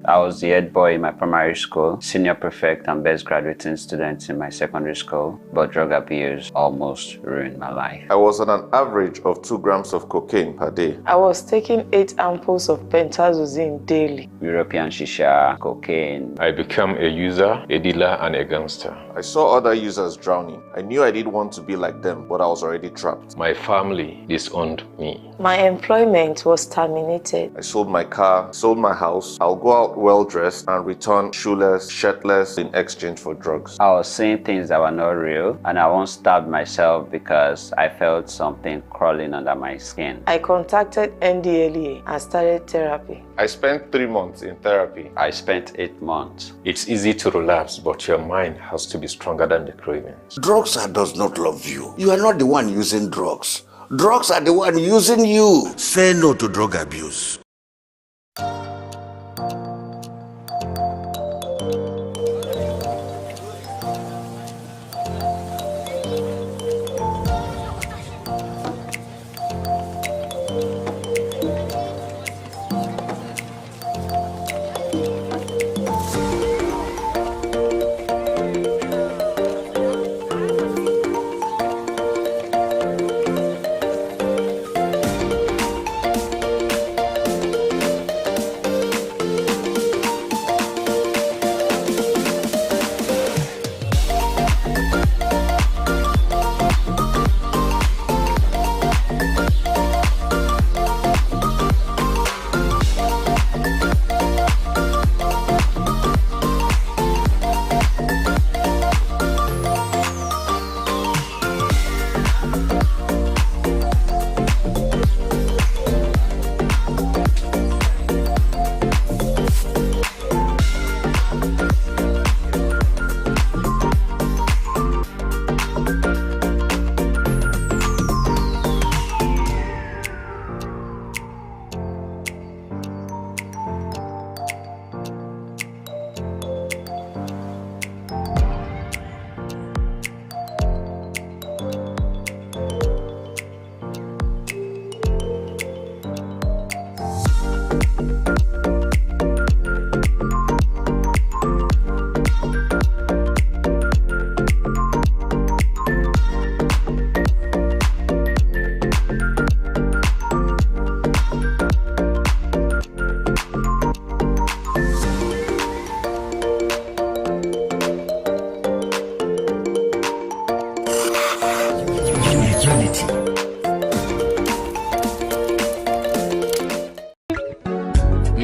I was the head boy in my primary school, senior prefect and best graduating student in my secondary school, but drug abuse almost ruined my life. I was on an average of 2 grams of cocaine per day. I was taking 8 ampoules of pentazosine daily. European shisha, cocaine. I became a user, a dealer, and a gangster. I saw other users drowning. I knew I didn't want to be like them, but I was already trapped. My family disowned me. My employment was terminated. I sold my car, sold my house. I'll go out well-dressed and return shoeless, shirtless in exchange for drugs. I was seeing things that were not real, and I once stabbed myself because I felt something crawling under my skin. I contacted NDLEA and started therapy. I spent 3 months in therapy. I spent 8 months. It's easy to relapse, but your mind has to be stronger than the cravings. Drugs does not love you. You are not the one using drugs. Drugs are the one using you. Say no to drug abuse.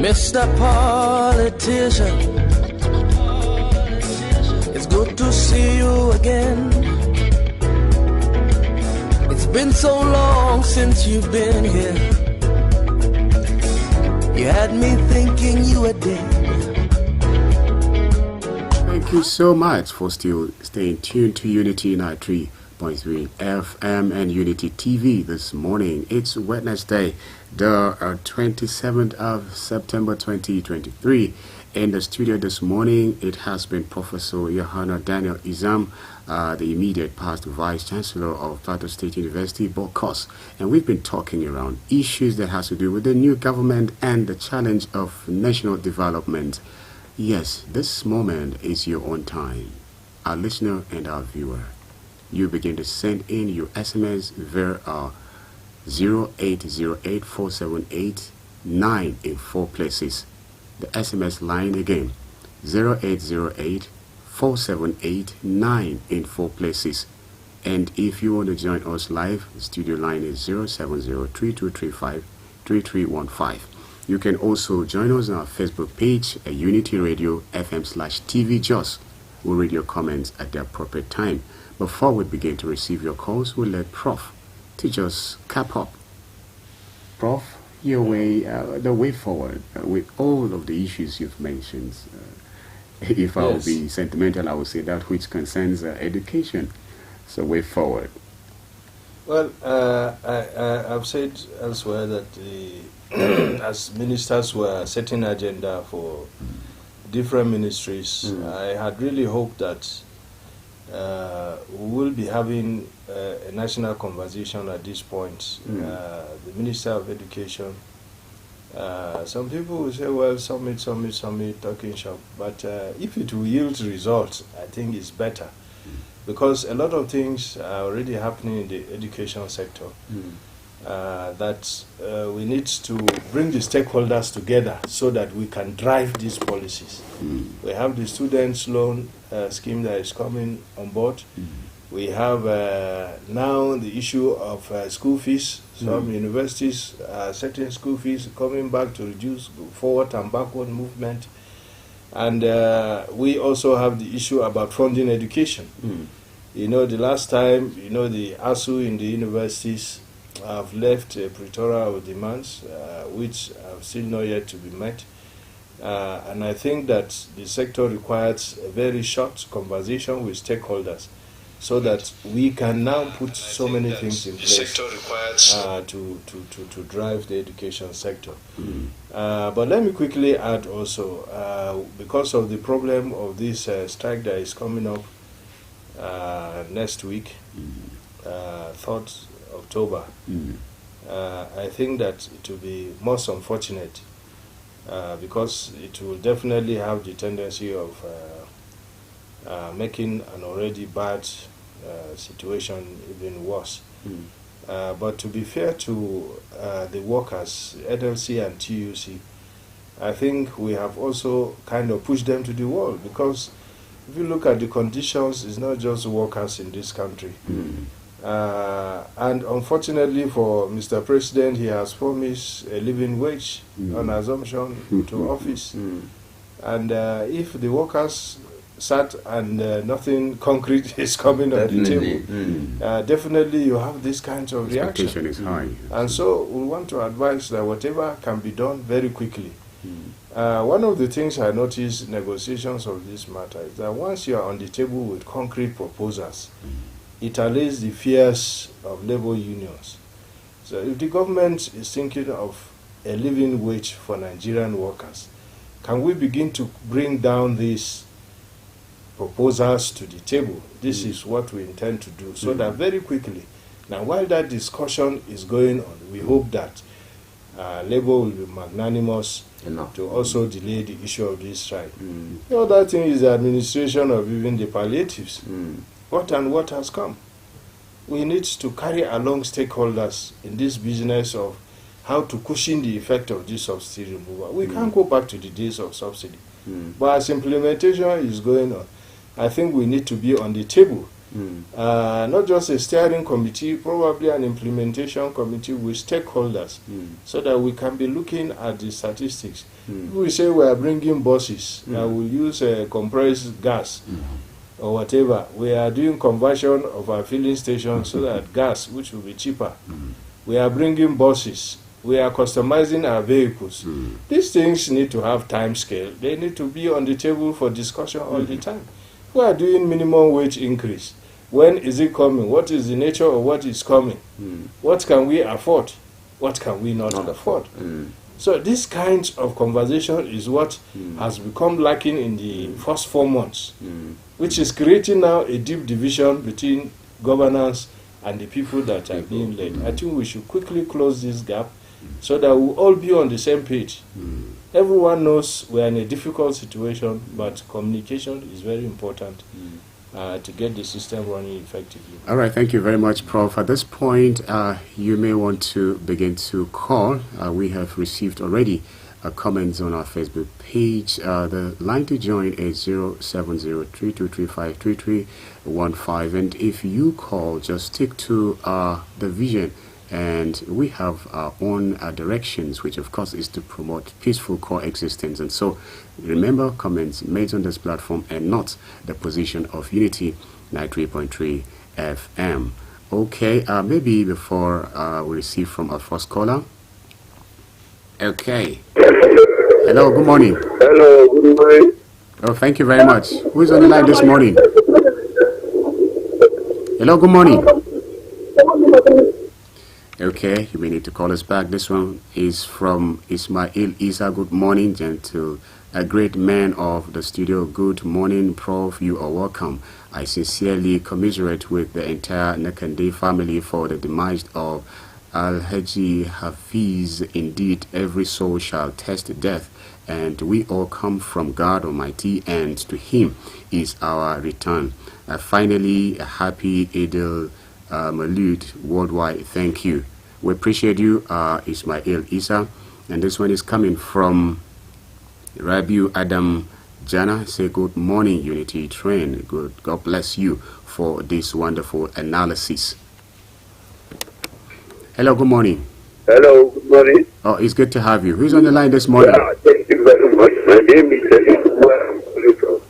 Mr. Politician, it's good to see you again. It's been so long since you've been here. You had me thinking you were dead. Thank you so much for still staying tuned to Unity 93.3 FM and Unity TV this morning. It's Wednesday, the 27th of September 2023. In the studio this morning, it has been Professor Yohana Daniel Izam, the immediate past Vice Chancellor of Plateau State University, Bokos. And we've been talking around issues that has to do with the new government and the challenge of national development. Yes, this moment is your own time, our listener and our viewer. you begin to send in your SMS via 0808-478-9 in 4 places. The SMS line again, 0808-478-9 in 4 places. And if you want to join us live, the studio line is 070-3235-3315. You can also join us on our Facebook page, Unity Radio FM/TV Jos. We'll read your comments at the appropriate time. Before we begin to receive your calls, we'll let Prof to just cap up. Prof, your way, the way forward with all of the issues you've mentioned. If I will be sentimental, I would say that which concerns education. So way forward. Well, I've said elsewhere that as ministers were setting agenda for different ministries, I had really hoped that we will be having a national conversation at this point. The Minister of Education, some people will say, well, summit, talking shop. But if it will yield results, I think it's better. Because a lot of things are already happening in the education sector that we need to bring the stakeholders together so that we can drive these policies. We have the students' loan scheme that is coming on board. We have now the issue of school fees. Some universities are setting school fees, coming back to reduce forward and backward movement. And we also have the issue about funding education. You know, the last time, you know, the ASU in the universities have left a plethora of demands, which have still not yet to be met. And I think that the sector requires a very short conversation with stakeholders so that we can now put so many things in place to drive the education sector. But let me quickly add also, because of the problem of this strike that is coming up next week, 3rd October, I think that it will be most unfortunate because it will definitely have the tendency of making an already bad situation even worse. But to be fair to the workers, NLC and TUC, I think we have also kind of pushed them to the wall, because if you look at the conditions, it's not just workers in this country. And unfortunately for Mr. President, he has promised a living wage on assumption to office. And if the workers sat and nothing concrete is coming on the table, definitely you have this kind of reaction. Expectation is high. And so we want to advise that whatever can be done very quickly. One of the things I noticed in negotiations of this matter is that once you are on the table with concrete proposals, it allays the fears of labor unions. So if the government is thinking of a living wage for Nigerian workers, can we begin to bring down these proposals to the table? This is what we intend to do, so that very quickly. Now, while that discussion is going on, we hope that Labour will be magnanimous to also delay the issue of this strike. The other thing is the administration of even the palliatives. What has come? We need to carry along stakeholders in this business of how to cushion the effect of this subsidy removal. We can't go back to the days of subsidy. But as implementation is going on, I think we need to be on the table. Not just a steering committee, probably an implementation committee with stakeholders, so that we can be looking at the statistics. We say we are bringing buses that will use compressed gas or whatever. We are doing conversion of our filling stations so that gas, which will be cheaper. We are bringing buses. We are customizing our vehicles. These things need to have time scale. They need to be on the table for discussion all the time. We are doing minimum wage increase. When is it coming? What is the nature of what is coming? What can we afford? What can we not afford? So this kind of conversation is what has become lacking in the first 4 months, which is creating now a deep division between governance and the people that are being led. I think we should quickly close this gap so that we'll all be on the same page. Everyone knows we're in a difficult situation, but communication is very important. to get the system running effectively. All right, thank you very much, Prof. At this point, you may want to begin to call. We have received already comments on our Facebook page. The line to join is 07032353315, and if you call, just stick to the vision, and we have our own directions, which of course is to promote peaceful coexistence. And so remember, comments made on this platform and not the position of Unity 93.3 FM. Okay, maybe before we receive from our first caller. Okay. Hello, good morning. Hello, good morning. Oh, thank you very much. Who is on the line this morning? Hello, good morning. Okay, you may need to call us back. This one is from Ismail Isa. Good morning, gentle. A great man of the studio. Good morning, Prof. You are welcome. I sincerely commiserate with the entire Nakande family for the demise of Al-Haji Hafiz. Indeed, every soul shall test death, and we all come from God Almighty, and to Him is our return. Finally, a happy Eid al-Maulud worldwide. Thank you. We appreciate you, Ismail Isa. And this one is coming from Rabiu Adam Jana. Say, good morning, Unity Train. Good. God bless you for this wonderful analysis. Hello, good morning. Hello, good morning. Oh, it's good to have you. Who's on the line this morning? Thank you very much. My name is Sadiq Umar. I'm calling from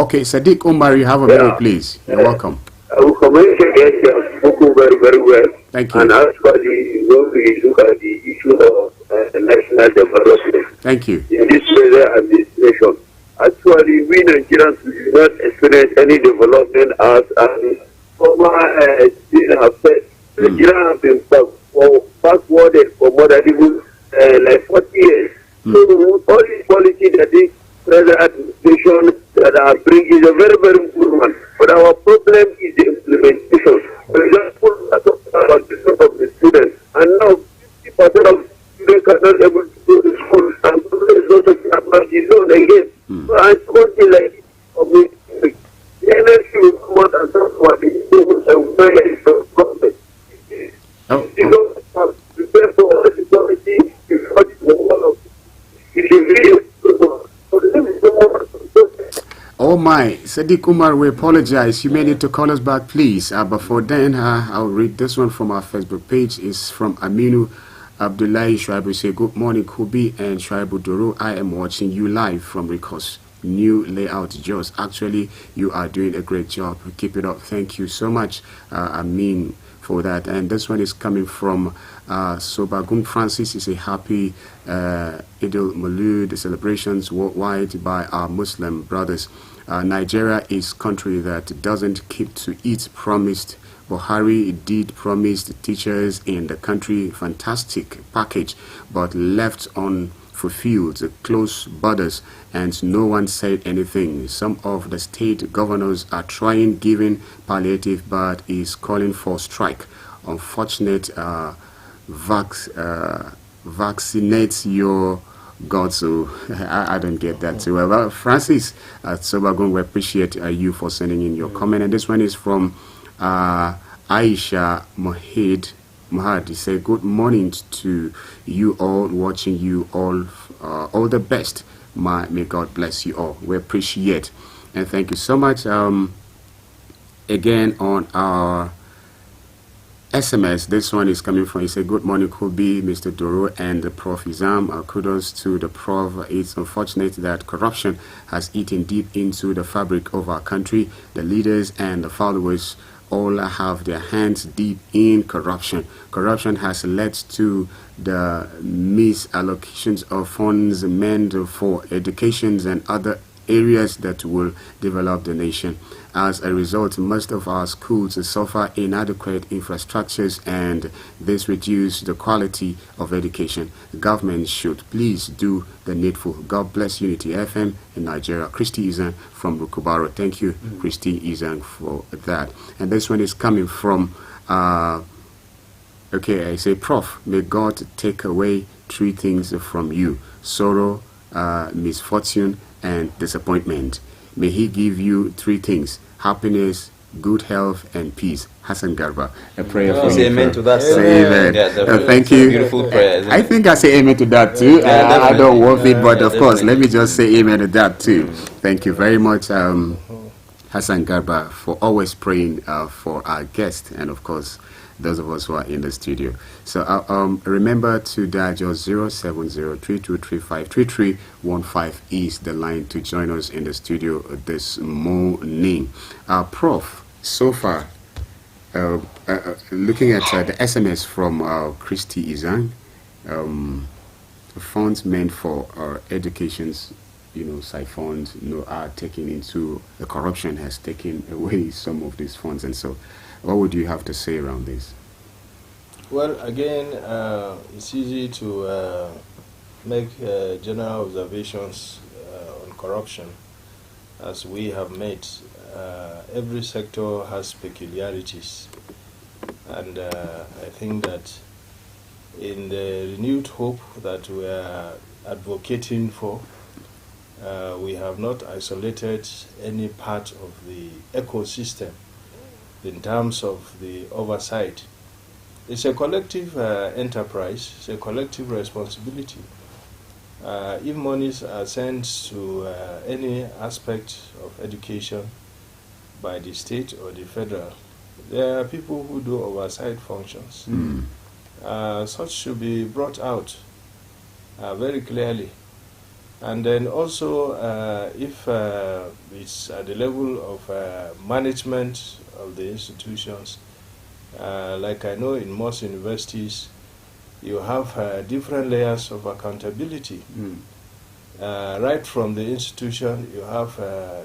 Okay, Sadiq Umar, you have a minute, please. You're welcome. I will comment against you. I've spoken very, very well. Thank you. And actually, when we look at the issue of national development, thank you. In this present administration, actually, we Nigerians do not experience any development as former have said. Nigeria have been backwarded for more than even like 40 years. So all this policy that this present administration that are bringing is a very, very good one. But our problem is the implementation. For example, about the of the students, and now 50% of students are not able to go to school, and students also about the zone again. So I'm something like the NSC will come out and talk about the schools and where it is from government. Prepare for all the security before the wall of Oh my, Sadiq Umar, we apologize. You may need to call us back, please. Before then, I'll read this one from our Facebook page. It's from Aminu Abdullahi Shuaibu. Say, good morning, Kubi and Shuaibu Doro. I am watching you live from Rikos. New layout, Jos. Actually, you are doing a great job. Keep it up. Thank you so much, Amin, for that. And this one is coming from Sobagun Francis. Is a happy Eid al-Maulud celebrations worldwide by our Muslim brothers. Nigeria is country that doesn't keep to its promised. Buhari did promise teachers in the country fantastic package, but left unfulfilled, close borders, and no one said anything. Some of the state governors are trying giving palliative, but is calling for strike. Unfortunate, vaccinate your God, so I don't get that too well. Well, Francis Sobagun, we appreciate you for sending in your comment. And this one is from Aisha Mohad. He said, good morning to you all, watching you all the best. May God bless you all. We appreciate, and thank you so much. Again, on our SMS, this one is coming from, he said, good morning, Kubi, Mr. Doro, and the Prof. Izam. Kudos to the Prof. It's unfortunate that corruption has eaten deep into the fabric of our country. The leaders and the followers all have their hands deep in corruption. Corruption has led to the misallocations of funds meant for education and other areas that will develop the nation. As a result, most of our schools suffer inadequate infrastructures, and this reduces the quality of education. The government should please do the needful. God bless Unity FM in Nigeria. Christy Izan from Rukubaro. Thank you, Christy Izan, for that. And this one is coming from, okay, I say, Prof, may God take away three things from you: sorrow, misfortune, and disappointment. May He give you three things: happiness, good health, and peace. Hassan Garba, a prayer for you. Say amen to that. Say amen. Yeah, thank you. Beautiful prayer. I think I say amen to that too. I don't want it, but of course, let me just say amen to that too. Thank you very much, Hassan Garba, for always praying for our guests and, of course, those of us who are in the studio. So remember to dial just 070-3235-3315 is the line to join us in the studio this morning. Prof, so far, looking at the SMS from Christy Izang, funds meant for education's, siphoned, are taken into the corruption has taken away some of these funds, and so. What would you have to say around this? Well, again, it's easy to make general observations on corruption, as we have made. Every sector has peculiarities, and I think that in the renewed hope that we are advocating for, we have not isolated any part of the ecosystem in terms of the oversight. It's a collective enterprise, it's a collective responsibility. If monies are sent to any aspect of education by the state or the federal, there are people who do oversight functions. Such should be brought out very clearly. And then also, if it's at the level of management of the institutions, like I know in most universities, you have different layers of accountability. Right from the institution, you have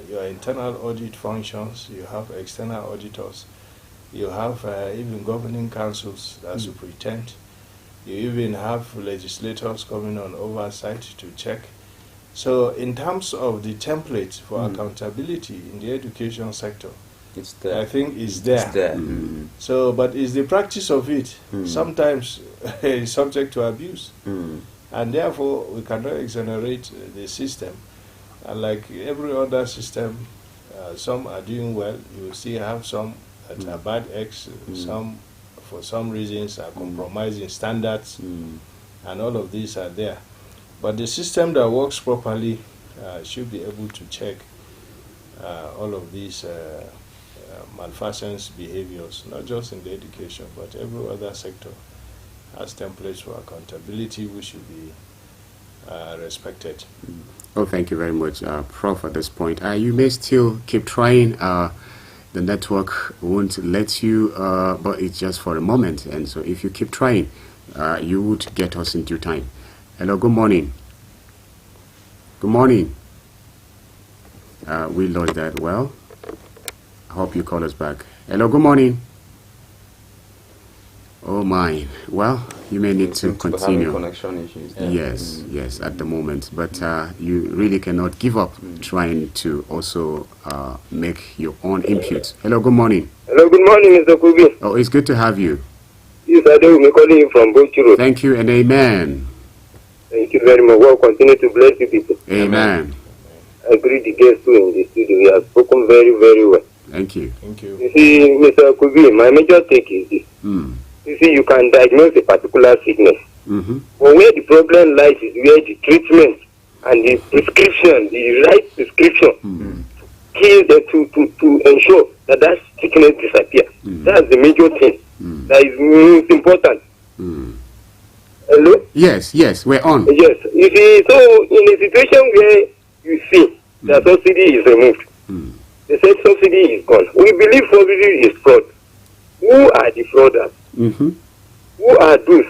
your internal audit functions, you have external auditors, you have even governing councils that superintend, you even have legislators coming on oversight to check. So in terms of the template for accountability in the education sector, it's there. I think it's there. It's there. So, but is the practice of it sometimes is subject to abuse, and therefore we cannot exonerate the system. And like every other system, some are doing well. You will still have some that are bad eggs. Some, for some reasons, are compromising standards, and all of these are there. But the system that works properly should be able to check all of these malfeasance behaviors, not just in the education, but every other sector has templates for accountability which should be respected. Oh, thank you very much, Prof, at this point. You may still keep trying. The network won't let you, but it's just for a moment. And so if you keep trying, you would get us in due time. Hello, good morning. Good morning. We lost that. Well, I hope you call us back. Hello, good morning. Oh my. Well, you may need to continue. Connection issues. Yes, yes, at the moment. But you really cannot give up trying to also make your own inputs. Hello, good morning. Hello, good morning, Mr. Kubi. Oh, it's good to have you. Yes, I do. I'm calling you from Bochiro. Thank you and amen. Thank you very much. Well, continue to bless you people. Amen. I greet the guests too in the studio. We have spoken very, very well. Thank you. Thank you. You see, Mr. Kubi, my major take is this. You see, you can diagnose a particular sickness. But where the problem lies is where the treatment and the prescription, the right prescription, to ensure that that sickness disappears. That's the major thing. That is most important. Hello? Yes, yes, we're on. Yes. You see, so in a situation where you see that subsidy is removed, they said subsidy is gone. We believe subsidy is fraud. Who are the frauders? Who are those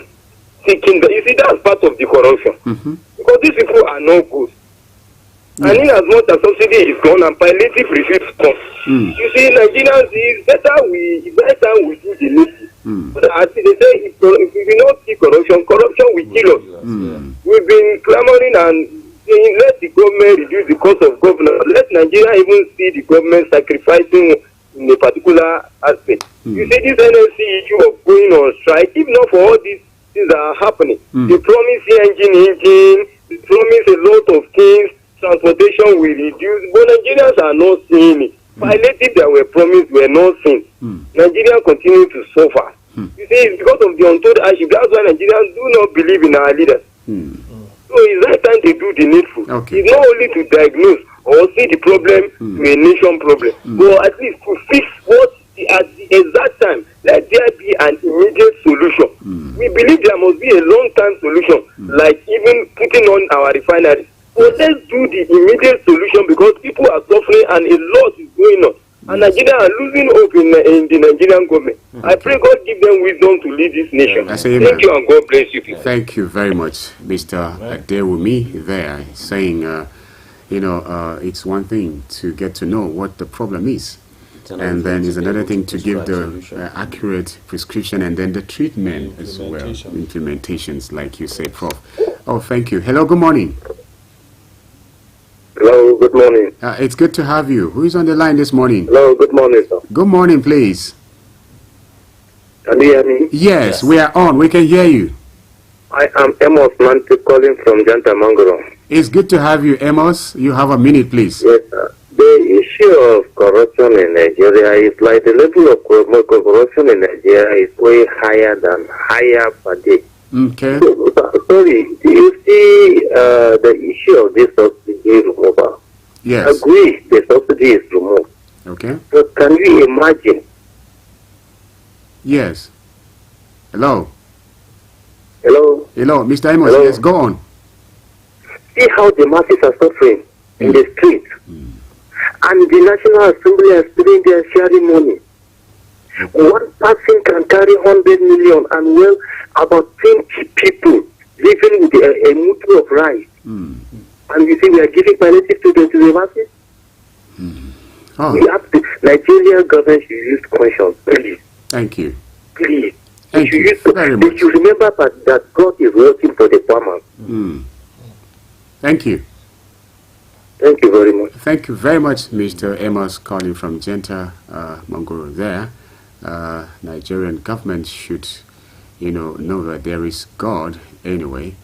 seeking the... You see, that's part of the corruption. Because these people are no good. And in as much as subsidy is gone and palliative relief comes, you see, Nigerians, it's better we do the needful. But as they say, if we do not see corruption, corruption will kill us. We've been clamoring and saying, let the government reduce the cost of governance. Let Nigeria even see the government sacrificing in a particular aspect. You see this NLC issue of going on strike, if not for all these things that are happening, they promise engine, they promise a lot of things. transportation will reduce, but Nigerians are not seeing it. Palliative that were promised were not seen. Nigeria continue to suffer. You see, it's because of the untold hardship. That's why Nigerians do not believe in our leaders. So it's that time to do the needful. It's not only to diagnose or see the problem to a nation problem, but at least to fix what at the exact time, let there be an immediate solution. We believe there must be a long-term solution, like even putting on our refineries. But let's do the immediate solution because people are suffering and a lot is going on. And Nigeria are losing hope in the Nigerian government. I pray God give them wisdom to lead this nation. Thank you and God bless you people. Thank you very much, Mr. Adewumi there, saying, it's one thing to get to know what the problem is. And then it's another thing to give the accurate prescription and then the treatment as well. Implementations, like you say, Prof. Oh, thank you. Hello, good morning. Hello, good morning. It's good to have you. Who is on the line this morning? Hello, good morning, sir. Good morning, please. Can you hear me? Yes, we are on. We can hear you. I am Amos Mante calling from Janta Mangoro. It's good to have you, Amos. You have a minute, please. Yes, sir. The issue of corruption in Nigeria is like the level of corruption in Nigeria is way higher per day. Okay. Sorry, do you see the issue of this subsidy removal? Yes. Agree, the subsidy is removed. Okay. But can you imagine? Yes. Hello. Hello. Hello, Mr. Amos. Hello. Yes, go on. See how the masses are suffering in the streets. And the National Assembly is doing their sharing money. One person can carry 100 million and well about 20 people living with a mutu of rice. And you see we are giving palliative to the masses? We have to, Nigerian government should use conscience, please. Thank you. Please. Thank you very They much. should remember that God is working for the farmers. Thank you. Thank you very much. Thank you very much, Mr. Amos, calling from Jenta Mangoro there. Nigerian government should, know that there is God anyway.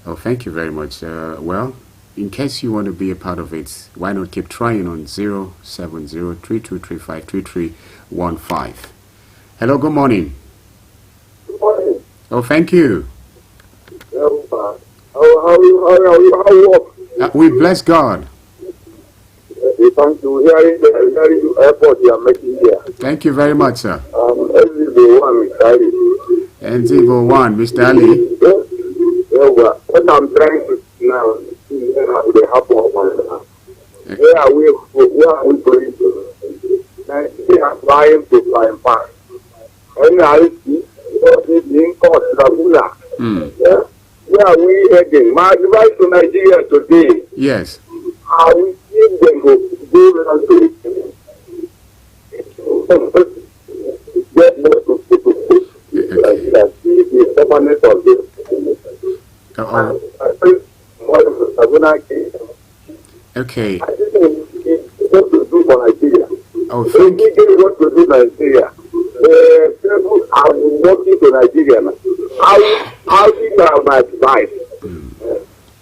Oh, thank you very much. Well, in case you want to be a part of it, why not keep trying on 070-3235-3315. Hello, good morning. Good morning. Oh, thank you. How We bless God. Thank you. Hearing the effort you are making here. Thank you very much, sir. NZB1, MISALI. NZB1, Mr. Ali. What I'm trying to now see the happen of where are we going to? Nigeria are trying to fly back. NIC, being called Sabula. Where are we heading? My advice to Nigeria today. Yes. I will see them go around to get more to people. See the permanence of this. Okay. I think what to do for Nigeria. Oh, thank you. What to do Nigeria. People are working to Nigeria now. How these are my advice.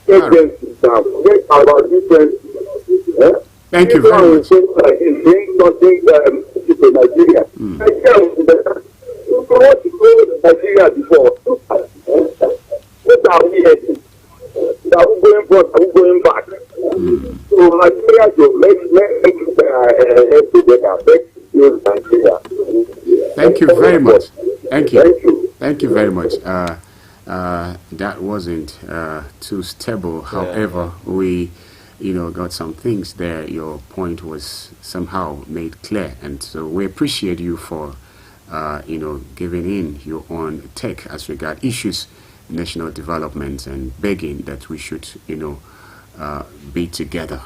Take them down. Think about different. Thank you very much. Bring something to Nigeria. Nigeria was better. What to go to Nigeria before? What are we heading? Are we going forward? Are we going back? So Nigeria should make head together. Thank you very much. Thank you. Thank you very much. That wasn't too stable. However, we, got some things there. Your point was somehow made clear, and so we appreciate you for, giving in your own take as regard issues, national development, and begging that we should, be together.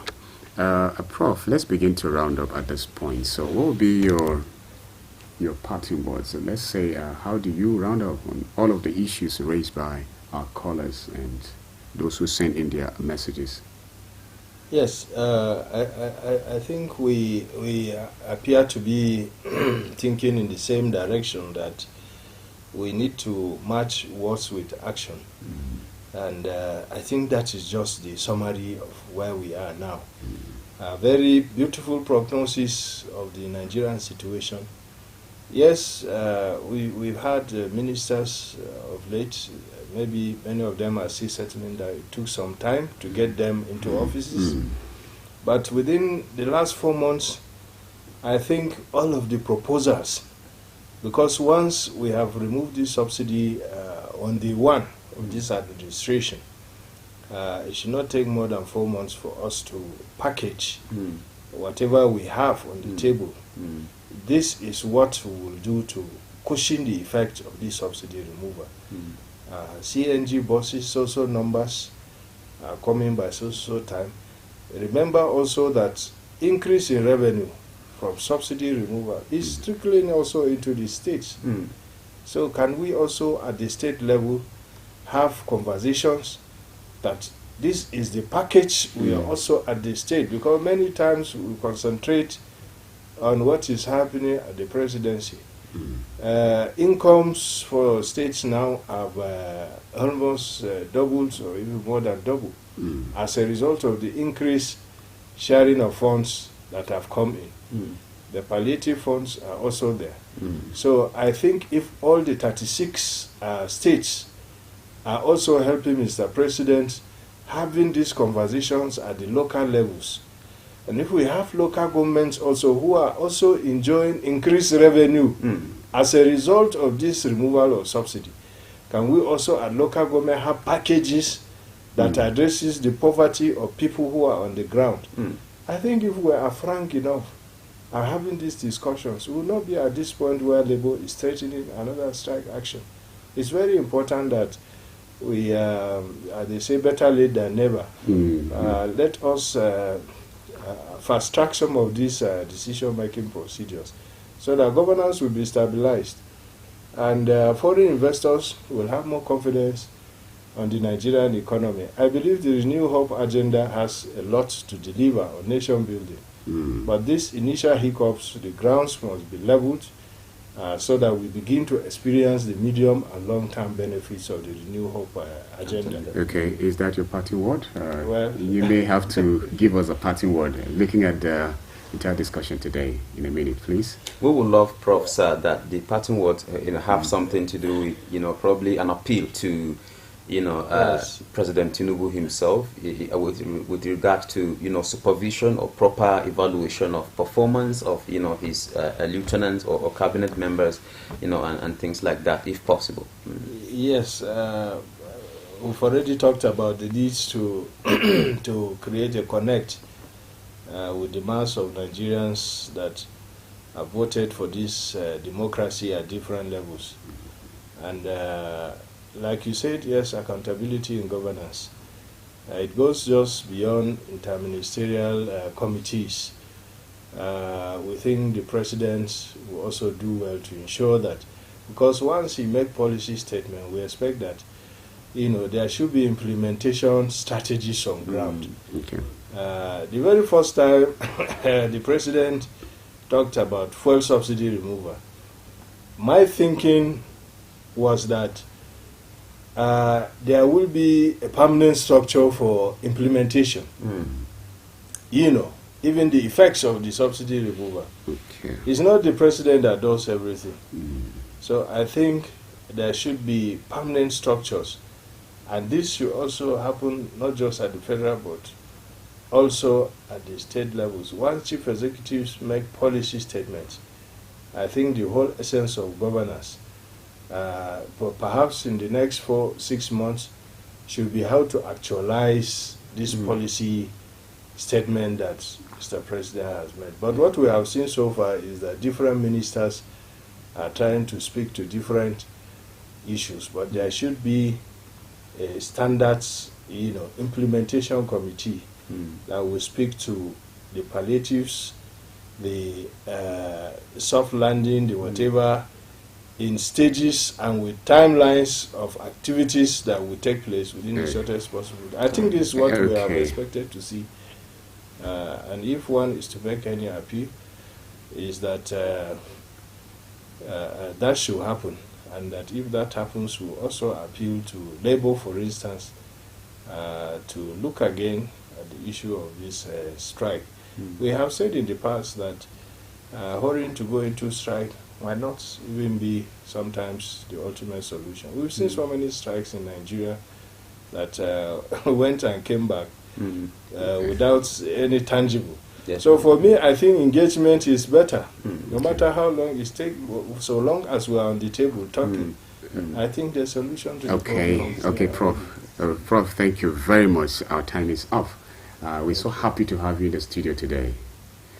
Prof, let's begin to round up at this point. So, what will be your parting words? So let's say, how do you round up on all of the issues raised by our callers and those who send in their messages? Yes, I think we appear to be thinking in the same direction, that we need to match words with action. And I think that is just the summary of where we are now. A very beautiful prognosis of the Nigerian situation. Yes, we've had ministers of late. Maybe many of them are still settling that it took some time to get them into offices. But within the last 4 months, I think all of the proposals, because once we have removed this subsidy on day one of this administration, it should not take more than 4 months for us to package whatever we have on the table. This is what we will do to cushion the effect of this subsidy removal. CNG buses, so numbers are coming by so time. Remember also that increase in revenue from subsidy removal is trickling also into the states. So can we also at the state level have conversations that this is the package we are also at the state, because many times we concentrate on what is happening at the presidency. Incomes for states now have almost doubled or even more than double as a result of the increased sharing of funds that have come in. The palliative funds are also there. So I think if all the 36 states are also helping Mr. President having these conversations at the local levels, and if we have local governments also who are also enjoying increased revenue as a result of this removal of subsidy, can we also at local government have packages that addresses the poverty of people who are on the ground? I think if we are frank enough and having these discussions, we will not be at this point where Labour is threatening another strike action. It's very important that we, they say, better late than never. Let us fast track some of these decision-making procedures so that governance will be stabilized and foreign investors will have more confidence on the Nigerian economy. I believe the Renew Hope agenda has a lot to deliver on nation building. But these initial hiccups, the grounds must be leveled so that we begin to experience the medium and long-term benefits of the Renew Hope agenda. Okay, is that your parting word? Well, you may have to give us a parting word. Looking at the entire discussion today in a minute, please. We would love, Prof, sir, that the parting words have something to do with, probably an appeal to, yes, President Tinubu himself with regard to, supervision or proper evaluation of performance of, his lieutenants or cabinet members, and things like that, if possible. Yes, we've already talked about the needs to to create a connect with the mass of Nigerians that have voted for this democracy at different levels. And like you said, yes, accountability in governance. It goes just beyond interministerial committees. We think the president will also do well to ensure that, because once he makes policy statement, we expect that there should be implementation strategies on ground. The very first time the president talked about fuel subsidy removal, my thinking was that there will be a permanent structure for implementation. Even the effects of the subsidy removal. It's not the president that does everything. So I think there should be permanent structures. And this should also happen not just at the federal, but also at the state levels. Once chief executives make policy statements, I think the whole essence of governance, but perhaps in the next 4-6 months, should be how to actualize this policy statement that Mr. President has made. But what we have seen so far is that different ministers are trying to speak to different issues, but there should be a standards, implementation committee that will speak to the palliatives, the soft landing, the whatever, in stages and with timelines of activities that will take place within the shortest possible. I think this is what we have expected to see. And if one is to make any appeal, is that that should happen. And that if that happens, we'll also appeal to Labour, for instance, to look again at the issue of this strike. We have said in the past that hurrying to go into strike might not even be sometimes the ultimate solution. We've seen so many strikes in Nigeria that went and came back without any tangible. Yes. So for me, I think engagement is better, no matter how long it takes, so long as we are on the table talking. I think the solution to the problem is Okay, Prof. Prof, thank you very much. Our time is up. We're so happy to have you in the studio today.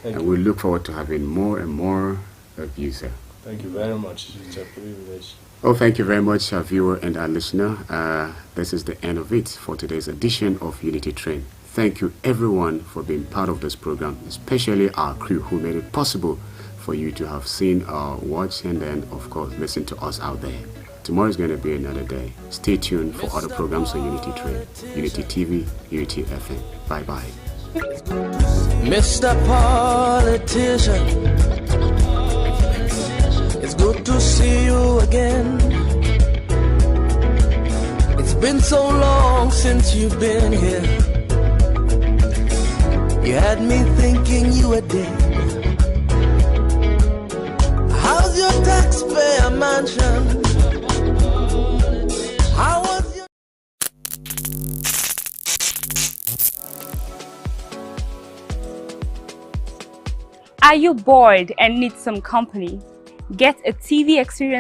Thank and you. we look forward to having more and more of you, sir. Thank you very much. It's a privilege. Oh, thank you very much, our viewer and our listener. This is the end of it for today's edition of Unity Train. Thank you, everyone, for being part of this program, especially our crew who made it possible for you to have seen our watch and then, of course, listen to us out there. Tomorrow is going to be another day. Stay tuned for other programs on Unity Train, Unity TV, Unity FM. Bye-bye. Mr. Politician, it's good to see you again. It's been so long since you've been here. You had me thinking you were dead. How's your taxpayer mansion? How was your... Are you bored and need some company? Get a TV experience